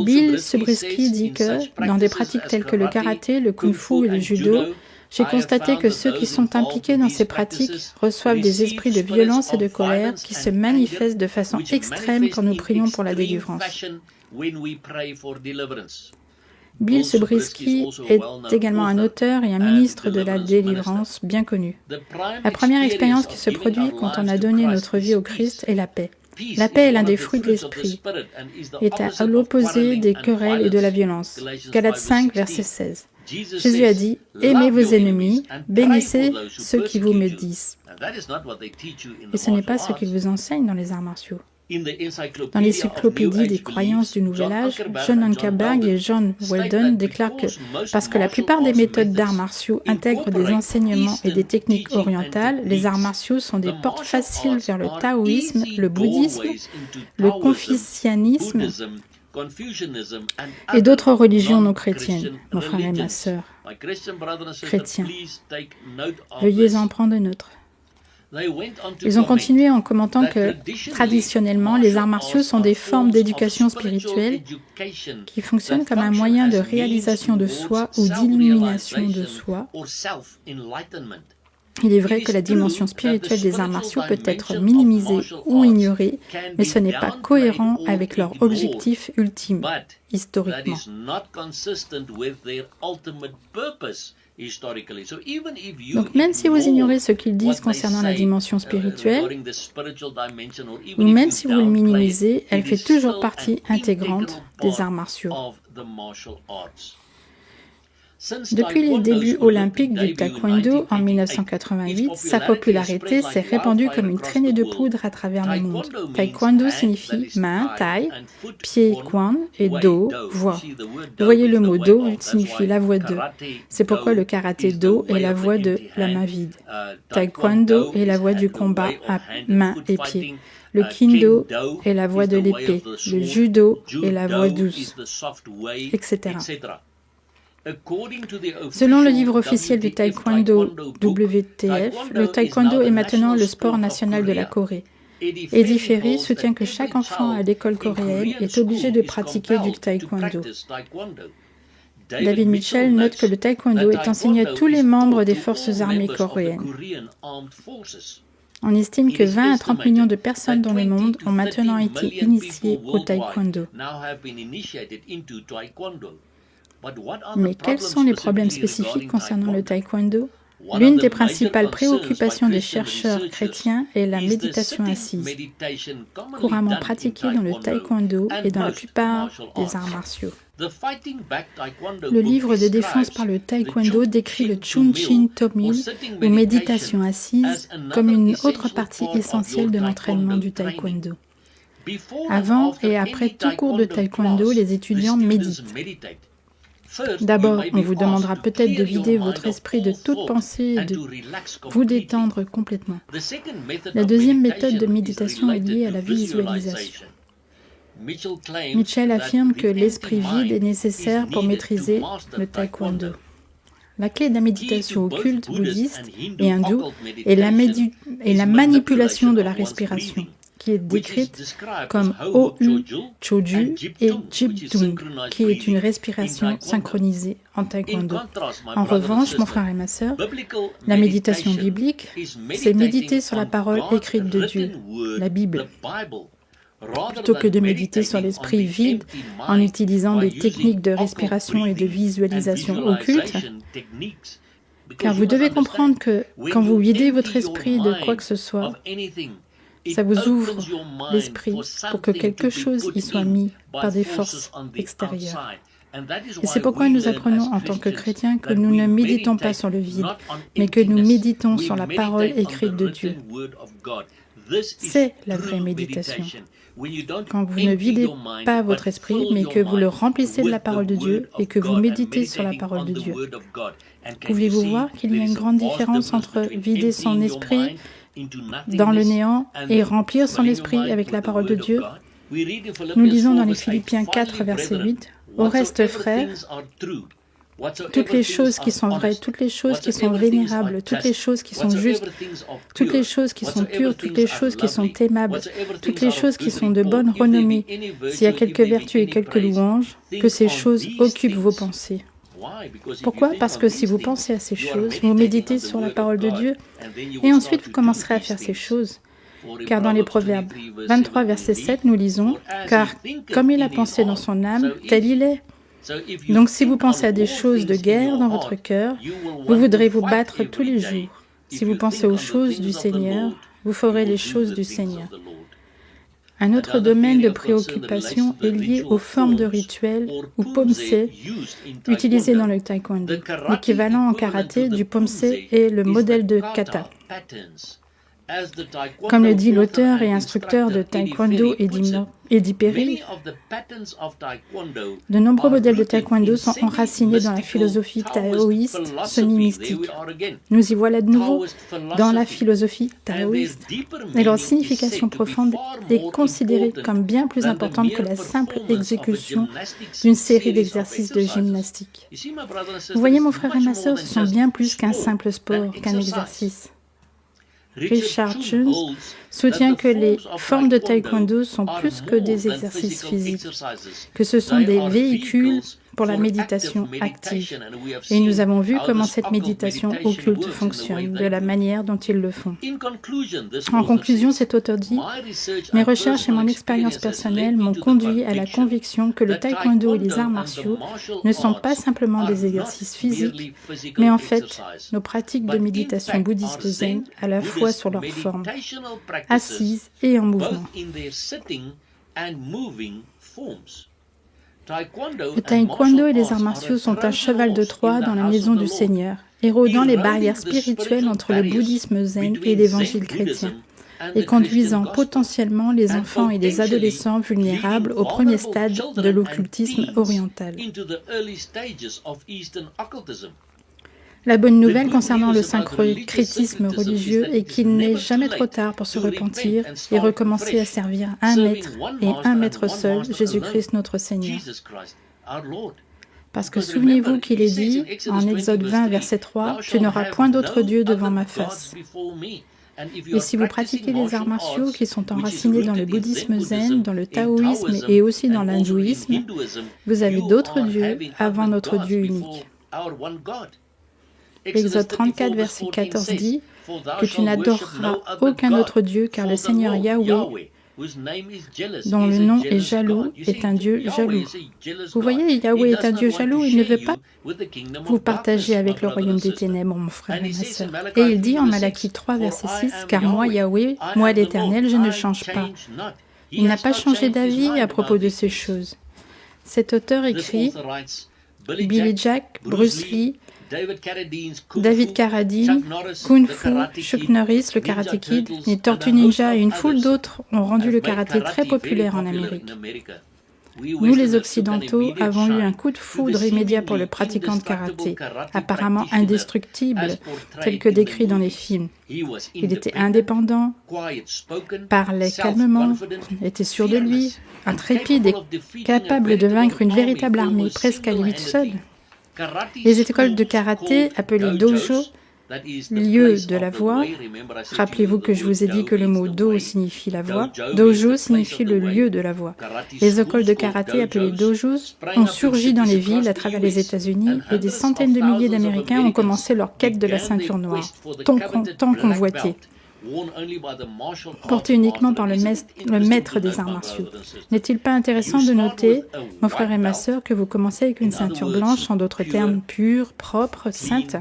Bill Subrisky dit que, dans des pratiques telles que le karaté, le kung-fu et le judo, j'ai constaté que ceux qui sont impliqués dans ces pratiques reçoivent des esprits de violence et de colère qui se manifestent de façon extrême quand nous prions pour la délivrance. Bill Subrisky est également un auteur et un ministre de la délivrance bien connu. La première expérience qui se produit quand on a donné notre vie au Christ est la paix. La paix est l'un des fruits de l'esprit, est à l'opposé des querelles et de la violence. Galates 5, verset 16. Jésus a dit, « Aimez vos ennemis, bénissez ceux qui vous médisent. » Et ce n'est pas ce qu'ils vous enseignent dans les arts martiaux. Dans l'encyclopédie des croyances du Nouvel Âge, John Ankerberg et John Weldon déclarent que parce que la plupart des méthodes d'arts martiaux intègrent des enseignements et des techniques orientales, les arts martiaux sont des portes faciles vers le taoïsme, le bouddhisme, le confucianisme et d'autres religions non chrétiennes. Mon frère et ma sœur, chrétiens, veuillez en prendre note. Ils ont continué en commentant que, traditionnellement, les arts martiaux sont des formes d'éducation spirituelle qui fonctionnent comme un moyen de réalisation de soi ou d'illumination de soi. Il est vrai que la dimension spirituelle des arts martiaux peut être minimisée ou ignorée, mais ce n'est pas cohérent avec leur objectif ultime, historiquement. Donc même si vous ignorez ce qu'ils disent concernant la dimension spirituelle, ou même si vous le minimisez, elle fait toujours partie intégrante des arts martiaux. Depuis les débuts olympiques du taekwondo en 1988, sa popularité s'est répandue comme une traînée de poudre à travers le monde. Taekwondo signifie main, taille, pied, quan et do, voix. Vous voyez, le mot do signifie la voix de. C'est pourquoi le karaté do est la voix de la main vide. Taekwondo est la voix du combat à main et pied. Le kendo est la voix de l'épée. Le judo est la voix douce, etc. Selon le livre officiel du taekwondo WTF, le taekwondo est maintenant le sport national de la Corée. Eddie Ferry soutient que chaque enfant à l'école coréenne est obligé de pratiquer du taekwondo. David Mitchell note que le taekwondo est enseigné à tous les membres des forces armées coréennes. On estime que 20 à 30 millions de personnes dans le monde ont maintenant été initiées au taekwondo. Mais quels sont les problèmes spécifiques concernant le taekwondo? L'une des principales préoccupations des chercheurs chrétiens est la méditation assise, couramment pratiquée dans le taekwondo et dans la plupart des arts martiaux. Le livre de défense par le taekwondo décrit le Chunchin Tomil, ou méditation assise, comme une autre partie essentielle de l'entraînement du taekwondo. Avant et après tout cours de taekwondo, les étudiants méditent. D'abord, on vous demandera peut-être de vider votre esprit de toute pensée et de vous détendre complètement. La deuxième méthode de méditation est liée à la visualisation. Mitchell affirme que l'esprit vide est nécessaire pour maîtriser le taekwondo. La clé de la méditation occulte, bouddhiste et hindoue est la manipulation de la respiration, qui est décrite comme O-U, Choju et Jibdung, qui est une respiration synchronisée en taekwondo. En revanche, mon frère et ma sœur, la méditation biblique, c'est méditer sur la parole écrite de Dieu, la Bible, plutôt que de méditer sur l'esprit vide en utilisant des techniques de respiration et de visualisation occulte. Car vous devez comprendre que quand vous videz votre esprit de quoi que ce soit, ça vous ouvre l'esprit pour que quelque chose y soit mis par des forces extérieures. Et c'est pourquoi nous apprenons en tant que chrétiens que nous ne méditons pas sur le vide, mais que nous méditons sur la parole écrite de Dieu. C'est la vraie méditation. Quand vous ne videz pas votre esprit, mais que vous le remplissez de la parole de Dieu et que vous méditez sur la parole de Dieu. Pouvez-vous voir qu'il y a une grande différence entre vider son esprit dans le néant et remplir son esprit avec la parole de Dieu? Nous lisons dans les Philippiens 4, verset 8, « Au reste, frères, toutes les choses qui sont vraies, toutes les choses qui sont vénérables, toutes les choses qui sont justes, toutes les choses qui sont pures, toutes les choses qui sont aimables, toutes les choses qui sont de bonne renommée, s'il y a quelques vertus et quelques louanges, que ces choses occupent vos pensées. » Pourquoi? Parce que si vous pensez à ces choses, vous méditez sur la parole de Dieu et ensuite vous commencerez à faire ces choses. Car dans les Proverbes 23, verset 7, nous lisons « Car comme il a pensé dans son âme, tel il est. » Donc si vous pensez à des choses de guerre dans votre cœur, vous voudrez vous battre tous les jours. Si vous pensez aux choses du Seigneur, vous ferez les choses du Seigneur. Un autre domaine de préoccupation est lié aux formes de rituels ou pomsé utilisées dans le taekwondo. L'équivalent en karaté du pomsé est le modèle de kata. Comme le dit l'auteur et instructeur de taekwondo Eddie Perry, de nombreux modèles de taekwondo sont enracinés dans la philosophie taoïste semi-mystique. Nous y voilà de nouveau dans la philosophie taoïste, et leur signification profonde est considérée comme bien plus importante que la simple exécution d'une série d'exercices de gymnastique. Vous voyez, mon frère et ma sœur, ce sont bien plus qu'un simple sport, qu'un exercice. Richard Jones soutient que les formes de taekwondo sont plus que des exercices physiques, que ce sont des véhicules pour la méditation active. Et nous avons vu comment cette méditation occulte fonctionne, de la manière dont ils le font. En conclusion, cet auteur dit « Mes recherches et mon expérience personnelle m'ont conduit à la conviction que le taekwondo et les arts martiaux ne sont pas simplement des exercices physiques, mais en fait, nos pratiques de méditation bouddhiste zen à la fois sur leur forme, assise et en mouvement. » Le taekwondo et les arts martiaux sont un cheval de Troie dans la maison du Seigneur, érodant les barrières spirituelles entre le bouddhisme zen et l'évangile chrétien, et conduisant potentiellement les enfants et les adolescents vulnérables au premier stade de l'occultisme oriental. La bonne nouvelle concernant le syncrétisme religieux est qu'il n'est jamais trop tard pour se repentir et recommencer à servir un maître et un maître seul, Jésus-Christ notre Seigneur. Parce que souvenez-vous qu'il est dit, en Exode 20, verset 3, « Tu n'auras point d'autre Dieu devant ma face ». Et si vous pratiquez les arts martiaux qui sont enracinés dans le bouddhisme zen, dans le taoïsme et aussi dans l'hindouisme, vous avez d'autres dieux avant notre Dieu unique. Exode 34, verset 14 dit que tu n'adoreras aucun autre Dieu car le Seigneur Yahweh, dont le nom est jaloux, est un Dieu jaloux. Vous voyez, Yahweh est un Dieu jaloux, il ne veut pas vous partager avec le royaume des ténèbres, mon frère et ma sœur. Et il dit en Malachie 3, verset 6, « Car moi, Yahweh, moi l'Éternel, je ne change pas. » Il n'a pas changé d'avis à propos de ces choses. Cet auteur écrit « Billy Jack, Bruce Lee, David Carradine, Kung Fu, Chuck Norris, le Karate Kid, les Tortues Ninja et une foule d'autres ont rendu le karaté très populaire en Amérique. Nous, les Occidentaux, avons eu un coup de foudre immédiat pour le pratiquant de karaté, apparemment indestructible, tel que décrit dans les films. Il était indépendant, parlait calmement, était sûr de lui, intrépide et capable de vaincre une véritable armée presque à lui seul. Les écoles de karaté, appelées dojo, lieu de la voix, rappelez-vous que je vous ai dit que le mot do signifie la voix, dojo signifie le lieu de la voix. Les écoles de karaté, appelées dojos, ont surgi dans les villes à travers les États-Unis et des centaines de milliers d'Américains ont commencé leur quête de la ceinture noire, tant convoitée, porté uniquement par le maître des arts martiaux. N'est-il pas intéressant de noter, mon frère et ma sœur, que vous commencez avec une ceinture blanche, en d'autres termes pure, propre, sainte,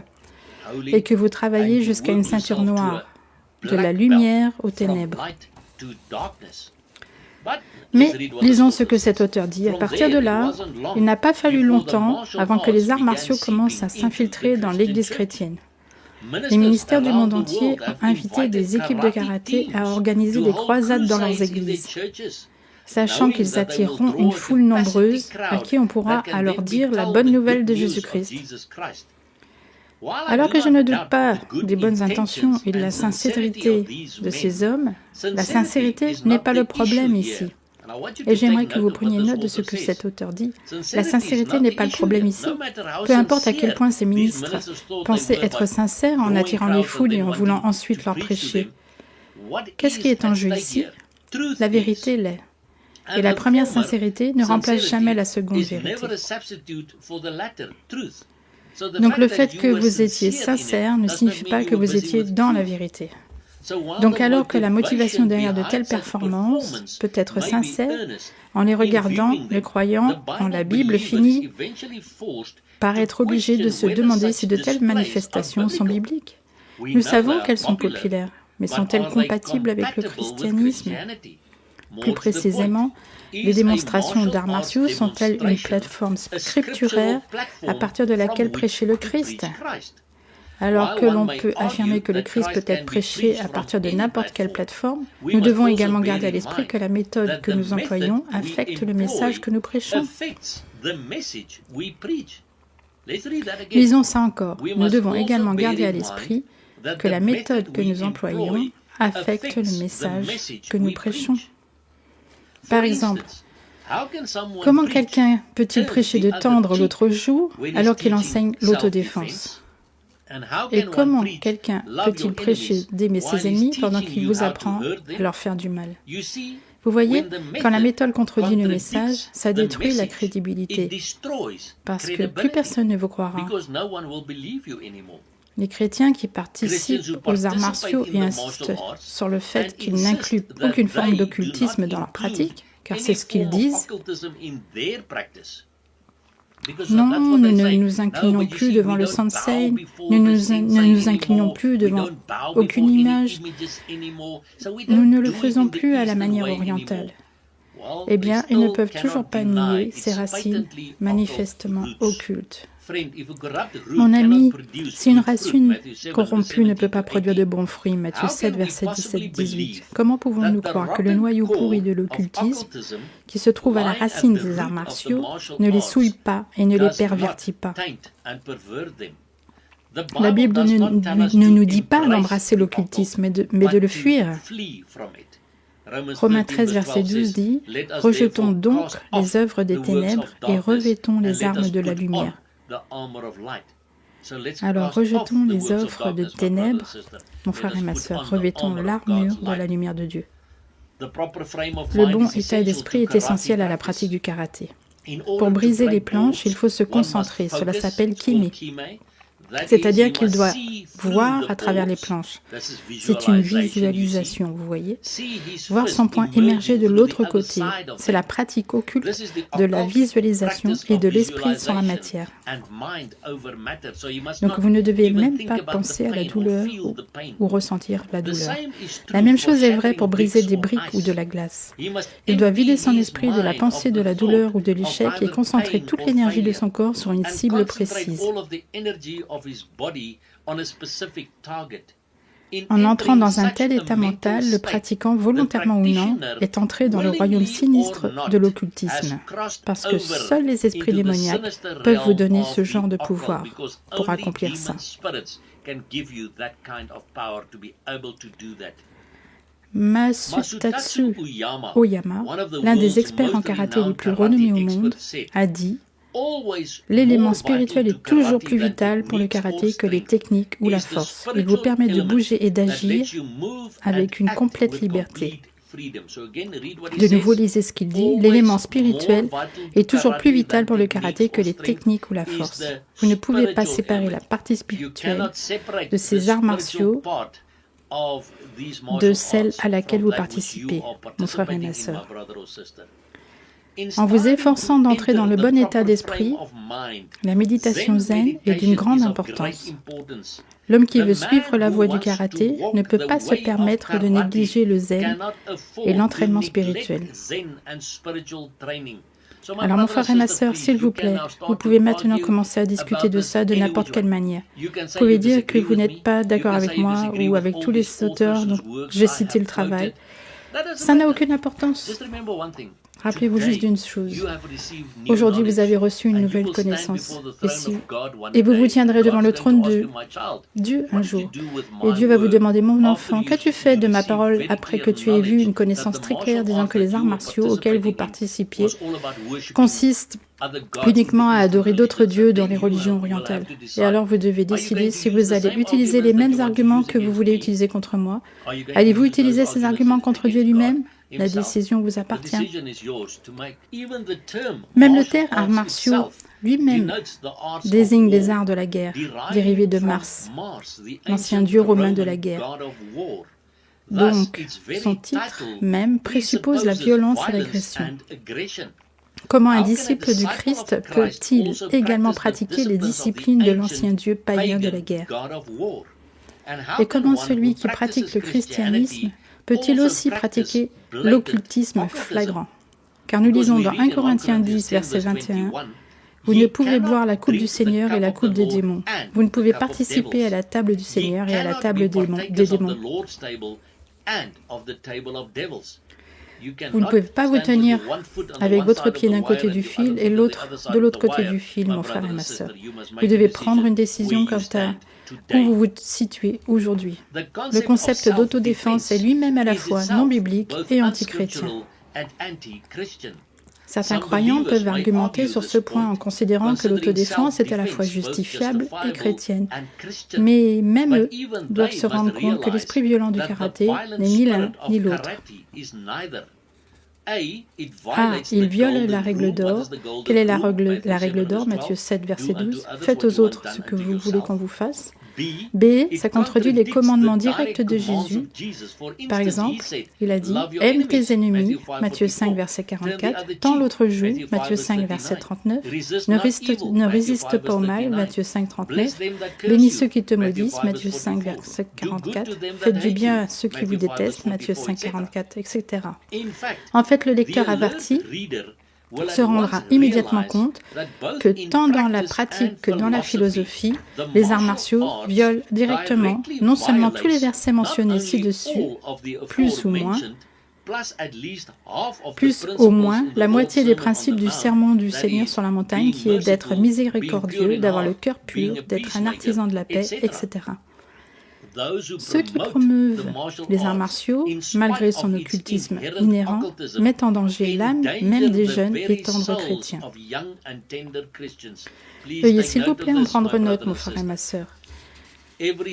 et que vous travaillez jusqu'à une ceinture noire, de la lumière aux ténèbres. Mais lisons ce que cet auteur dit. À partir de là, il n'a pas fallu longtemps avant que les arts martiaux commencent à s'infiltrer dans l'Église chrétienne. Les ministères du monde entier ont invité des équipes de karaté à organiser des croisades dans leurs églises, sachant qu'ils attireront une foule nombreuse à qui on pourra alors dire la bonne nouvelle de Jésus-Christ. Alors que je ne doute pas des bonnes intentions et de la sincérité de ces hommes, la sincérité n'est pas le problème ici. Et j'aimerais que vous preniez note de ce que cet auteur dit. La sincérité n'est pas le problème ici. Peu importe à quel point ces ministres pensaient être sincères en attirant les foules et en voulant ensuite leur prêcher. Qu'est-ce qui est en jeu ici? La vérité l'est. Et la première sincérité ne remplace jamais la seconde vérité. Donc le fait que vous étiez sincère ne signifie pas que vous étiez dans la vérité. Donc alors que la motivation derrière de telles performances peut être sincère, en les regardant, le croyant en la Bible finit par être obligé de se demander si de telles manifestations sont bibliques. Nous savons qu'elles sont populaires, mais sont-elles compatibles avec le christianisme? Plus précisément, les démonstrations d'arts martiaux sont-elles une plateforme scripturaire à partir de laquelle prêcher le Christ? Alors que l'on peut affirmer que le Christ peut être prêché à partir de n'importe quelle plateforme, nous devons également garder à l'esprit que la méthode que nous employons affecte le message que nous prêchons. Lisons ça encore. Nous devons également garder à l'esprit que la méthode que nous employons affecte le message que nous prêchons. Par exemple, comment quelqu'un peut-il prêcher de tendre l'autre joue alors qu'il enseigne l'autodéfense? Et comment quelqu'un peut-il prêcher d'aimer ses ennemis pendant qu'il vous apprend à leur faire du mal? Vous voyez, quand la méthode contredit le message, ça détruit la crédibilité, parce que plus personne ne vous croira. Les chrétiens qui participent aux arts martiaux et insistent sur le fait qu'ils n'incluent aucune forme d'occultisme dans leur pratique, car c'est ce qu'ils disent. Non, nous ne nous inclinons plus devant le sensei, nous ne nous inclinons plus devant aucune image, nous ne le faisons plus à la manière orientale. Eh bien, ils ne peuvent toujours pas nier ces racines manifestement occultes. Mon ami, si une racine corrompue ne peut pas produire de bons fruits, Matthieu 7, verset 17-18, comment pouvons-nous croire que le noyau pourri de l'occultisme, qui se trouve à la racine des arts martiaux, ne les souille pas et ne les pervertit pas? La Bible ne nous dit pas d'embrasser l'occultisme, mais de le fuir. Romains 13, verset 12 dit « Rejetons donc les œuvres des ténèbres et revêtons les armes de la lumière. » Alors rejetons les œuvres de ténèbres, mon frère et ma sœur, revêtons l'armure de la lumière de Dieu. Le bon état d'esprit est essentiel à la pratique du karaté. Pour briser les planches, il faut se concentrer, cela s'appelle kime. C'est-à-dire qu'il doit voir à travers les planches. C'est une visualisation, vous voyez. Voir son point émerger de l'autre côté, c'est la pratique occulte de la visualisation et de l'esprit sur la matière. Donc vous ne devez même pas penser à la douleur ou ressentir la douleur. La même chose est vraie pour briser des briques ou de la glace. Il doit vider son esprit de la pensée de la douleur ou de l'échec et concentrer toute l'énergie de son corps sur une cible précise. En entrant dans un tel état mental, le pratiquant, volontairement ou non, est entré dans le royaume sinistre de l'occultisme, parce que seuls les esprits démoniaques peuvent vous donner ce genre de pouvoir pour accomplir ça. Masutatsu Oyama, l'un des experts en karaté les plus renommés au monde, a dit: l'élément spirituel est toujours plus vital pour le karaté que les techniques ou la force. Il vous permet de bouger et d'agir avec une complète liberté. De nouveau, lisez ce qu'il dit. L'élément spirituel est toujours plus vital pour le karaté que les techniques ou la force. Vous ne pouvez pas séparer la partie spirituelle de ces arts martiaux de celle à laquelle vous participez, mon frère et ma sœur. En vous efforçant d'entrer dans le bon état d'esprit, la méditation zen est d'une grande importance. L'homme qui veut suivre la voie du karaté ne peut pas se permettre de négliger le zen et l'entraînement spirituel. Alors mon frère et ma sœur, s'il vous plaît, vous pouvez maintenant commencer à discuter de ça de n'importe quelle manière. Vous pouvez dire que vous n'êtes pas d'accord avec moi ou avec tous les auteurs dont j'ai cité le travail. Ça n'a aucune importance. Rappelez-vous juste d'une chose. Aujourd'hui, vous avez reçu une nouvelle connaissance. Et vous vous tiendrez devant le trône de Dieu un jour. Et Dieu va vous demander, mon enfant, qu'as-tu fait de ma parole après que tu aies vu une connaissance très claire disant que les arts martiaux auxquels vous participiez consistent uniquement à adorer d'autres dieux dans les religions orientales. Et alors vous devez décider si vous allez utiliser les mêmes arguments que vous voulez utiliser contre moi. Allez-vous utiliser ces arguments contre Dieu lui-même? La décision vous appartient. Même le terme arts martiaux lui-même désigne les arts de la guerre, dérivés de Mars, l'ancien dieu romain de la guerre. Donc, son titre même présuppose la violence et l'agression. Comment un disciple du Christ peut-il également pratiquer les disciplines de l'ancien dieu païen de la guerre? Et comment celui qui pratique le christianisme peut-il aussi pratiquer l'occultisme flagrant? Car nous lisons dans 1 Corinthiens 10, verset 21, Vous ne pouvez boire la coupe du Seigneur et la coupe des démons. Vous ne pouvez participer à la table du Seigneur et à la table des démons. Vous ne pouvez pas vous tenir avec votre pied d'un côté du fil et l'autre de l'autre côté du fil, mon frère et ma sœur. Vous devez prendre une décision quant à où vous vous situez aujourd'hui. Le concept d'autodéfense est lui-même à la fois non biblique et antichrétien. Certains croyants peuvent argumenter sur ce point en considérant que l'autodéfense est à la fois justifiable et chrétienne. Mais même eux doivent se rendre compte que l'esprit violent du karaté n'est ni l'un ni l'autre. Il viole la règle d'or. Quelle est la règle d'or? Matthieu 7, verset 12. Faites aux autres ce que vous voulez qu'on vous fasse. B, ça contredit les commandements directs de Jésus. Par exemple, il a dit « Aime tes ennemis » Matthieu 5, verset 44, « Tends l'autre joue » Matthieu 5, verset 39, « Ne résiste pas au mal » Matthieu 5, 39, « Bénis ceux qui te maudissent » Matthieu 5, verset 44, « Faites du bien à ceux qui vous détestent » Matthieu 5, 44, etc. En fait, le lecteur averti se rendra immédiatement compte que tant dans la pratique que dans la philosophie, les arts martiaux violent directement non seulement tous les versets mentionnés ci-dessus, plus au moins la moitié des principes du sermon du Seigneur sur la montagne, qui est d'être miséricordieux, d'avoir le cœur pur, d'être un artisan de la paix, etc. Ceux qui promeuvent les arts martiaux, malgré son occultisme inhérent, mettent en danger l'âme même des jeunes et tendres chrétiens. Veuillez s'il vous plaît en prendre note, mon frère et ma sœur.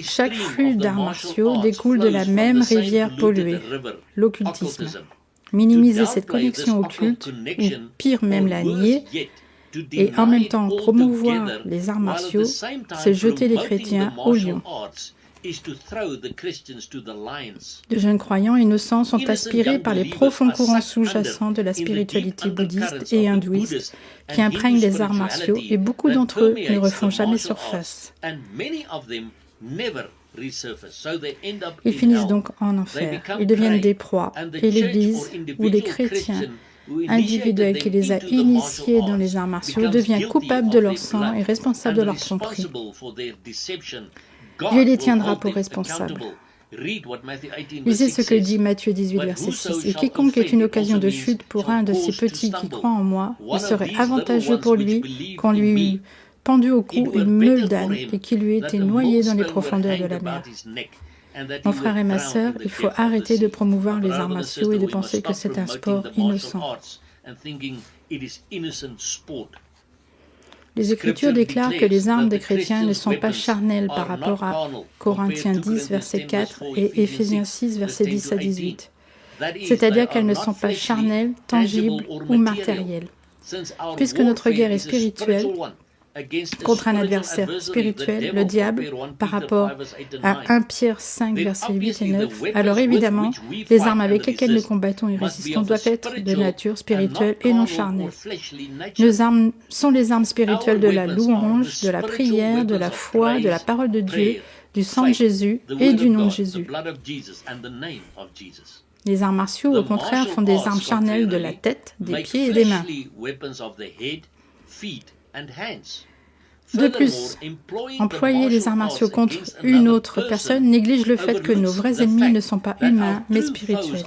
Chaque flux d'arts martiaux découle de la même rivière polluée, l'occultisme. Minimiser cette connexion occulte, ou pire même la nier, et en même temps promouvoir les arts martiaux, c'est jeter les chrétiens au lion. De jeunes croyants innocents sont aspirés par les profonds courants sous-jacents de la spiritualité bouddhiste et hindouiste qui imprègnent les arts martiaux, et beaucoup d'entre eux ne refont jamais surface. Ils finissent donc en enfer. Ils deviennent des proies, et l'Église ou les chrétiens individuels qui les a initiés dans les arts martiaux devient coupable de leur sang et responsable de leur tromperie. Dieu les tiendra pour responsables. Lisez ce que dit Matthieu 18, verset 6. « Et quiconque est une occasion de chute pour un de ces petits qui croient en moi, il serait avantageux pour lui qu'on lui eût pendu au cou une meule d'âne et qu'il lui ait été noyé dans les profondeurs de la mer. » Mon frère et ma sœur, il faut arrêter de promouvoir les arts martiaux et de penser que c'est un sport innocent. Les Écritures déclarent que les armes des chrétiens ne sont pas charnelles par rapport à Corinthiens 10, verset 4 et Éphésiens 6, verset 10 à 18. C'est-à-dire qu'elles ne sont pas charnelles, tangibles ou matérielles. Puisque notre guerre est spirituelle, contre un adversaire spirituel, le diable, par rapport à 1 Pierre 5, versets 8 et 9, alors évidemment, les armes avec lesquelles nous combattons et résistons doivent être de nature spirituelle et non charnelle. Nos armes sont les armes spirituelles de la louange, de la prière, de la foi, de la parole de Dieu, du sang de Jésus et du nom de Jésus. Les arts martiaux, au contraire, font des armes charnelles de la tête, des pieds et des mains. De plus, employer les arts martiaux contre une autre personne néglige le fait que nos vrais ennemis ne sont pas humains, mais spirituels.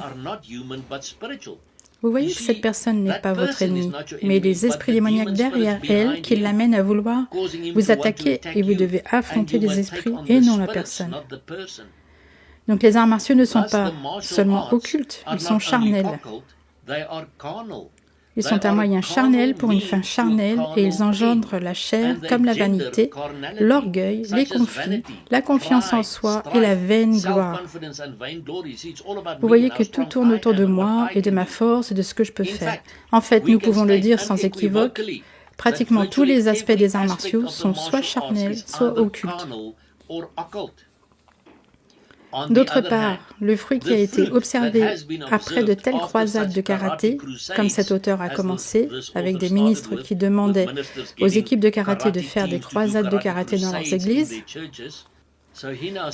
Vous voyez que cette personne n'est pas votre ennemi, mais les esprits démoniaques derrière elle qui l'amènent à vouloir vous attaquer, et vous devez affronter les esprits et non la personne. Donc les arts martiaux ne sont pas seulement occultes, ils sont charnels. Ils sont un moyen charnel pour une fin charnelle et ils engendrent la chair comme la vanité, l'orgueil, les conflits, la confiance en soi et la vaine gloire. Vous voyez que tout tourne autour de moi et de ma force et de ce que je peux faire. En fait, nous pouvons le dire sans équivoque, pratiquement tous les aspects des arts martiaux sont soit charnels, soit occultes. D'autre part, le fruit qui a été observé après de telles croisades de karaté, comme cet auteur a commencé, avec des ministres qui demandaient aux équipes de karaté de faire des croisades de karaté dans leurs églises,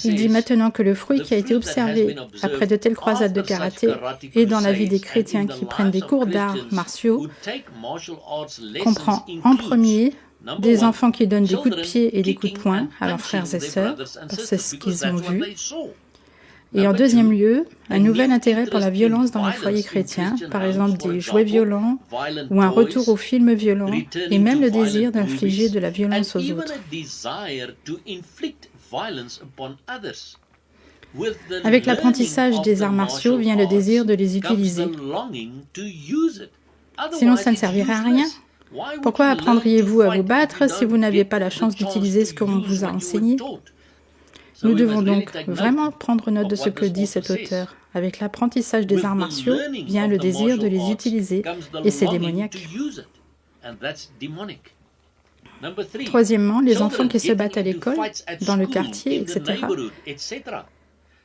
Il dit maintenant que le fruit qui a été observé après de telles croisades de karaté et dans la vie des chrétiens qui prennent des cours d'arts martiaux comprend en premier des enfants qui donnent des coups de pied et des coups de poing à leurs frères et sœurs, c'est ce qu'ils ont vu. Et en deuxième lieu, un nouvel intérêt pour la violence dans les foyers chrétiens, par exemple des jouets violents ou un retour aux films violents, et même le désir d'infliger de la violence aux autres. Avec l'apprentissage des arts martiaux vient le désir de les utiliser. Sinon, ça ne servirait à rien. Pourquoi apprendriez-vous à vous battre si vous n'aviez pas la chance d'utiliser ce qu'on vous a enseigné ? Nous devons donc vraiment prendre note de ce que dit cet auteur. Avec l'apprentissage des arts martiaux vient le désir de les utiliser, et c'est démoniaque. Troisièmement, les enfants qui se battent à l'école, dans le quartier, etc.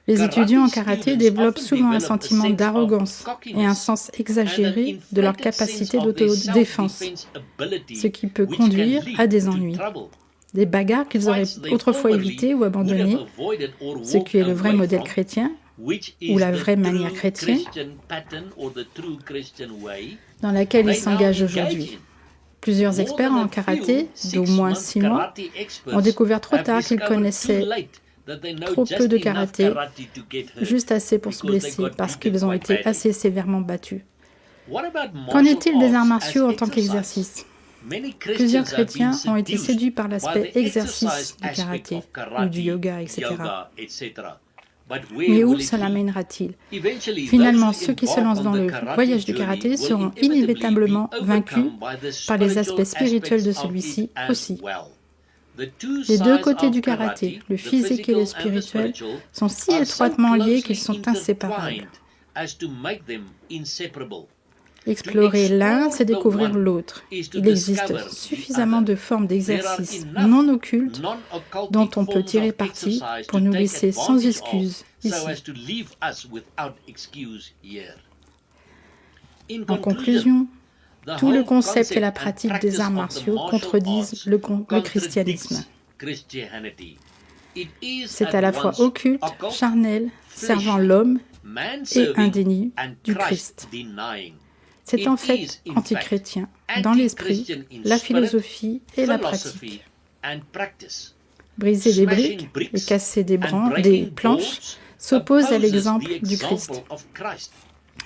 Les étudiants en karaté développent souvent un sentiment d'arrogance et un sens exagéré de leur capacité d'autodéfense, ce qui peut conduire à des ennuis. Des bagarres qu'ils auraient autrefois évitées ou abandonnées, ce qui est le vrai modèle chrétien, ou la vraie manière chrétienne, dans laquelle ils s'engagent aujourd'hui. Plusieurs experts en karaté, d'au moins 6 mois, ont découvert trop tard qu'ils connaissaient trop peu de karaté, juste assez pour se blesser, parce qu'ils ont été assez sévèrement battus. Qu'en est-il des arts martiaux en tant qu'exercice ? Plusieurs chrétiens ont été séduits par l'aspect exercice du karaté, ou du yoga, etc. Mais où cela mènera-t-il ? Finalement, ceux qui se lancent dans le voyage du karaté seront inévitablement vaincus par les aspects spirituels de celui-ci aussi. Les deux côtés du karaté, le physique et le spirituel, sont si étroitement liés qu'ils sont inséparables. Explorer l'un, c'est découvrir l'autre. Il existe suffisamment de formes d'exercices non occultes dont on peut tirer parti pour nous laisser sans excuse ici. En conclusion, tout le concept et la pratique des arts martiaux contredisent le christianisme. C'est à la fois occulte, charnel, servant l'homme et indénié du Christ. C'est en fait antichrétien, dans l'esprit, la philosophie et la pratique. Briser des briques et casser des planches s'oppose à l'exemple du Christ.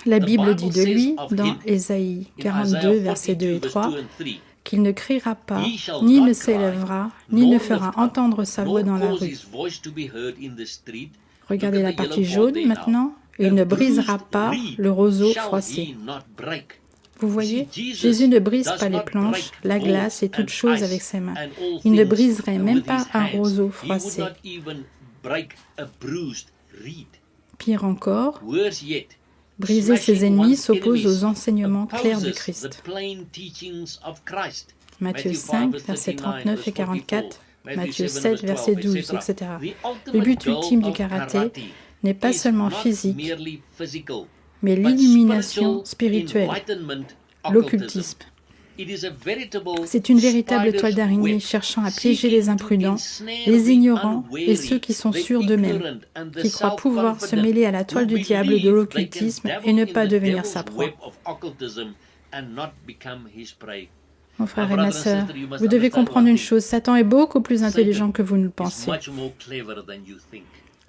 La Bible dit de lui, dans Ésaïe 42, versets 2 et 3, qu'il ne criera pas, ni ne s'élèvera, ni ne fera entendre sa voix dans la rue. Regardez la partie jaune maintenant. Il ne brisera pas le roseau froissé. Vous voyez, Jésus ne brise pas les planches, la glace et toutes choses avec ses mains. Il ne briserait même pas un roseau froissé. Pire encore, briser ses ennemis s'oppose aux enseignements clairs du Christ. Matthieu 5, versets 39 et 44, Matthieu 7, verset 12, etc. Le but ultime du karaté n'est pas seulement physique, mais l'illumination spirituelle, l'occultisme. C'est une véritable toile d'araignée cherchant à piéger les imprudents, les ignorants et ceux qui sont sûrs d'eux-mêmes, qui croient pouvoir se mêler à la toile du diable de l'occultisme et ne pas devenir sa proie. Mon frère et ma sœur, vous devez comprendre une chose, Satan est beaucoup plus intelligent que vous ne le pensez.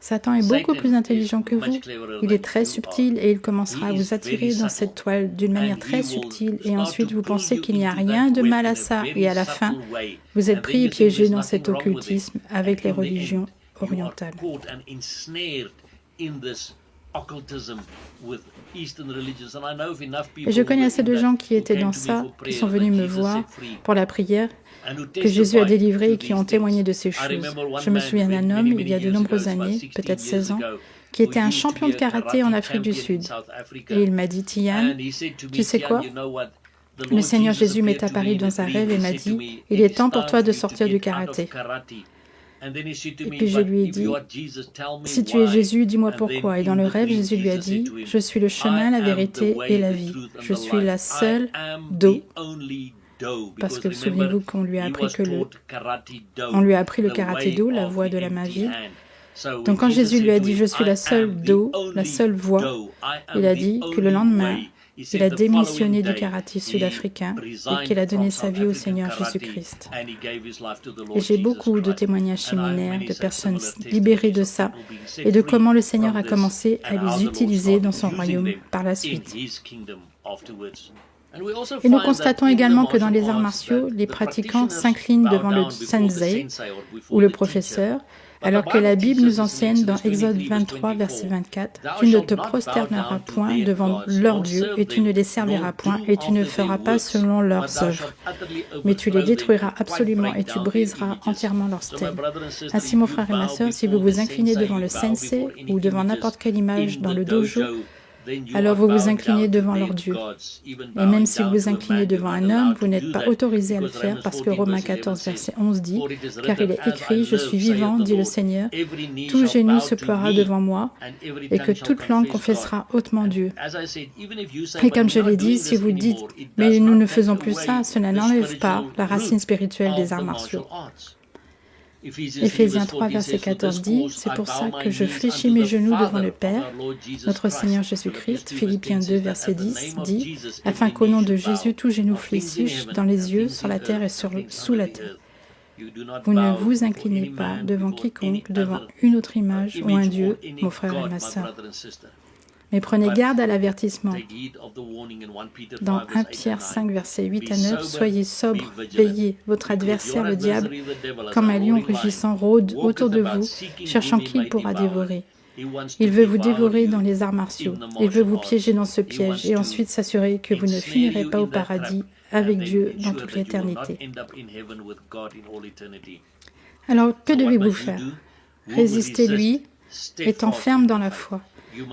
Satan est beaucoup plus intelligent que vous. Il est très subtil et il commencera à vous attirer dans cette toile d'une manière très subtile et ensuite vous pensez qu'il n'y a rien de mal à ça et à la fin, vous êtes pris et piégé dans cet occultisme avec les religions orientales. Et je connais assez de gens qui étaient dans ça, qui sont venus me voir pour la prière, que Jésus a délivré et qui ont témoigné de ces choses. Je me souviens d'un homme, il y a de nombreuses années, peut-être 16 ans, qui était un champion de karaté en Afrique du Sud. Et il m'a dit, Tian, tu sais quoi ? Le Seigneur Jésus m'est apparu dans un rêve et m'a dit, il est temps pour toi de sortir du karaté. Et puis je lui ai dit, si tu es Jésus, dis-moi pourquoi. Et dans le rêve, Jésus lui a dit, je suis le chemin, la vérité et la vie. Je suis la seule Do. Parce que souvenez-vous qu'on lui a appris le karaté-do, la voie de la magie. Donc quand Jésus lui a dit « Je suis la seule d'eau, la seule voie », il a dit que le lendemain, il a démissionné du karaté sud-africain et qu'il a donné sa vie au Seigneur Jésus-Christ. Et j'ai beaucoup de témoignages similaires de personnes libérées de ça et de comment le Seigneur a commencé à les utiliser dans son royaume par la suite. Et nous constatons également que dans les arts martiaux, les pratiquants s'inclinent devant le sensei ou le professeur, alors que la Bible nous enseigne dans Exode 23, verset 24, « Tu ne te prosterneras point devant leurs dieux, et tu ne les serviras point, et tu ne feras pas selon leurs œuvres. Mais tu les détruiras absolument, et tu briseras entièrement leurs stèles. » Ainsi, mon frère et ma sœur, si vous vous inclinez devant le sensei ou devant n'importe quelle image dans le dojo, alors vous vous inclinez devant leur Dieu. Et même si vous vous inclinez devant un homme, vous n'êtes pas autorisé à le faire parce que Romains 14, verset 11 dit « Car il est écrit, je suis vivant, dit le Seigneur, tout genou se ploiera devant moi et que toute langue confessera hautement Dieu. » Et comme je l'ai dit, si vous dites « Mais nous ne faisons plus ça », cela n'enlève pas la racine spirituelle des arts martiaux. Éphésiens 3, verset 14 dit « C'est pour ça que je fléchis mes genoux devant le Père, notre Seigneur Jésus-Christ. » Philippiens 2, verset 10 dit « Afin qu'au nom de Jésus, tout genou fléchisse dans les yeux, sur la terre et sous la terre. » Vous ne vous inclinez pas devant quiconque, devant une autre image ou un Dieu, mon frère et ma sœur. Mais prenez garde à l'avertissement. Dans 1 Pierre 5, versets 8 à 9, « Soyez sobres, veillez, votre adversaire, le diable, comme un lion rugissant, rôde autour de vous, cherchant qui il pourra dévorer. Il veut vous dévorer dans les arts martiaux. Il veut vous piéger dans ce piège et ensuite s'assurer que vous ne finirez pas au paradis avec Dieu dans toute l'éternité. » Alors, que devez-vous faire? Résistez-lui, étant ferme dans la foi.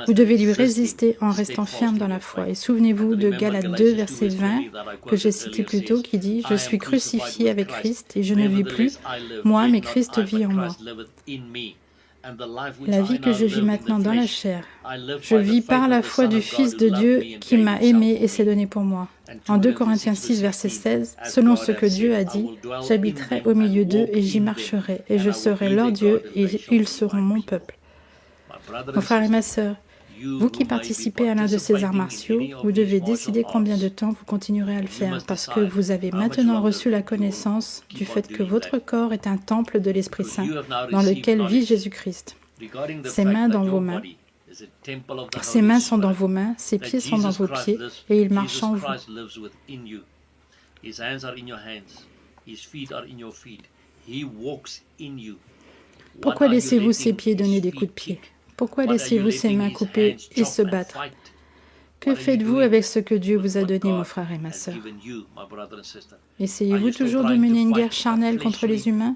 Vous devez lui résister en restant ferme dans la foi. Et souvenez-vous de Galates 2, verset 20, que j'ai cité plus tôt, qui dit « Je suis crucifié avec Christ et je ne vis plus, moi, mais Christ vit en moi. La vie que je vis maintenant dans la chair, je vis par la foi du Fils de Dieu qui m'a aimé et s'est donné pour moi. » En 2 Corinthiens 6, verset 16, « Selon ce que Dieu a dit, j'habiterai au milieu d'eux et j'y marcherai, et je serai leur Dieu et ils seront mon peuple. » Mon frère et ma sœur, vous qui participez à l'un de ces arts martiaux, vous devez décider combien de temps vous continuerez à le faire, parce que vous avez maintenant reçu la connaissance du fait que votre corps est un temple de l'Esprit Saint, dans lequel vit Jésus-Christ. Ses mains dans vos mains. Ses mains sont dans vos mains, ses pieds sont dans vos pieds, et il marche en vous. Pourquoi laissez-vous ses pieds donner des coups de pied? Pourquoi laissez-vous ses mains couper et se battre? Que faites-vous avec ce que Dieu vous a donné, mon frère et ma sœur? Essayez-vous toujours de mener une guerre charnelle contre les humains,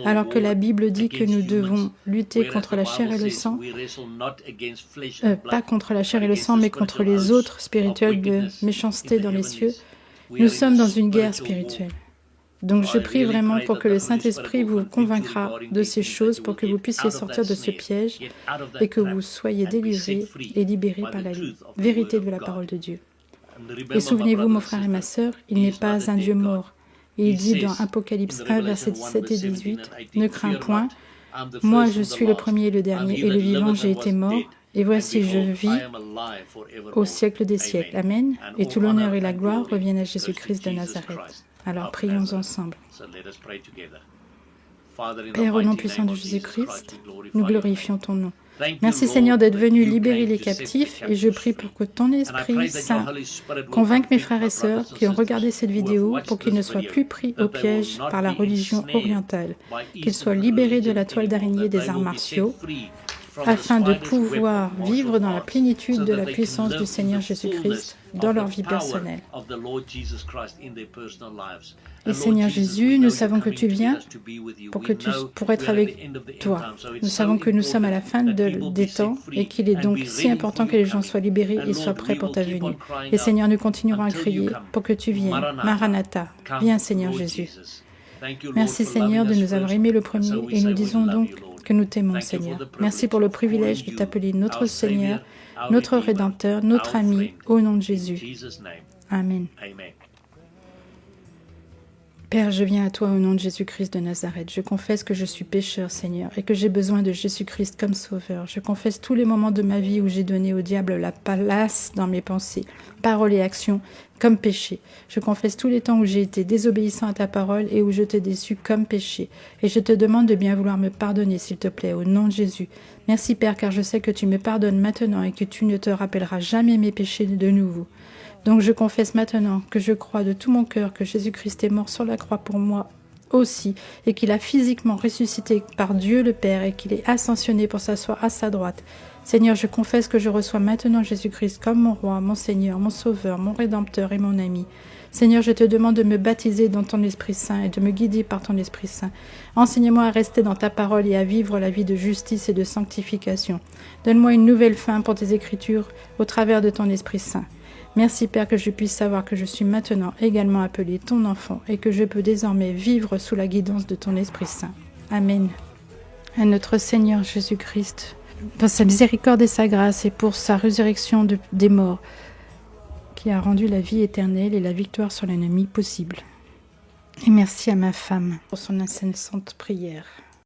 alors que la Bible dit que nous devons lutter contre la chair et le sang, pas contre la chair et le sang, mais contre les autres spirituels de méchanceté dans les cieux? Nous sommes dans une guerre spirituelle. Donc je prie vraiment pour que le Saint-Esprit vous convaincra de ces choses pour que vous puissiez sortir de ce piège et que vous soyez délivrés et libérés par la vérité de la parole de Dieu. Et souvenez-vous, mon frère et ma sœur, il n'est pas un Dieu mort. Il dit dans Apocalypse 1, versets 17 et 18, « Ne crains point, moi je suis le premier et le dernier, et le vivant j'ai été mort, et voici je vis au siècle des siècles. Amen. Et tout l'honneur et la gloire reviennent à Jésus-Christ de Nazareth. » Alors prions ensemble. Père, au nom puissant de Jésus-Christ, nous glorifions ton nom. Merci Seigneur d'être venu libérer les captifs et je prie pour que ton Esprit Saint convainque mes frères et sœurs qui ont regardé cette vidéo pour qu'ils ne soient plus pris au piège par la religion orientale, qu'ils soient libérés de la toile d'araignée des arts martiaux afin de pouvoir vivre dans la plénitude de la puissance du Seigneur Jésus-Christ dans leur vie personnelle. Et Seigneur Jésus, nous savons que tu viens pour être avec toi. Nous savons que nous sommes à la fin des temps et qu'il est donc si important que les gens soient libérés et soient prêts pour ta venue. Et Seigneur, nous continuerons à crier pour que tu viennes. Maranatha, viens Seigneur Jésus. Merci Seigneur de nous avoir aimés le premier et nous disons donc que nous t'aimons Seigneur. Merci pour le privilège de t'appeler notre Seigneur, notre Rédempteur, notre ami, au nom de Jésus. Amen. Père, je viens à toi au nom de Jésus-Christ de Nazareth. Je confesse que je suis pécheur, Seigneur, et que j'ai besoin de Jésus-Christ comme sauveur. Je confesse tous les moments de ma vie où j'ai donné au diable la place dans mes pensées, paroles et actions comme péché. Je confesse tous les temps où j'ai été désobéissant à ta parole et où je t'ai déçu comme péché. Et je te demande de bien vouloir me pardonner, s'il te plaît, au nom de Jésus. Merci, Père, car je sais que tu me pardonnes maintenant et que tu ne te rappelleras jamais mes péchés de nouveau. Donc je confesse maintenant que je crois de tout mon cœur que Jésus-Christ est mort sur la croix pour moi aussi, et qu'il a physiquement ressuscité par Dieu le Père et qu'il est ascensionné pour s'asseoir à sa droite. Seigneur, je confesse que je reçois maintenant Jésus-Christ comme mon roi, mon Seigneur, mon Sauveur, mon Rédempteur et mon ami. Seigneur, je te demande de me baptiser dans ton Esprit Saint et de me guider par ton Esprit Saint. Enseigne-moi à rester dans ta parole et à vivre la vie de justice et de sanctification. Donne-moi une nouvelle fin pour tes Écritures au travers de ton Esprit Saint. Merci Père que je puisse savoir que je suis maintenant également appelé ton enfant et que je peux désormais vivre sous la guidance de ton Esprit Saint. Amen. À notre Seigneur Jésus-Christ, dans sa miséricorde et sa grâce et pour sa résurrection des morts, qui a rendu la vie éternelle et la victoire sur l'ennemi possible. Et merci à ma femme pour son incessante prière.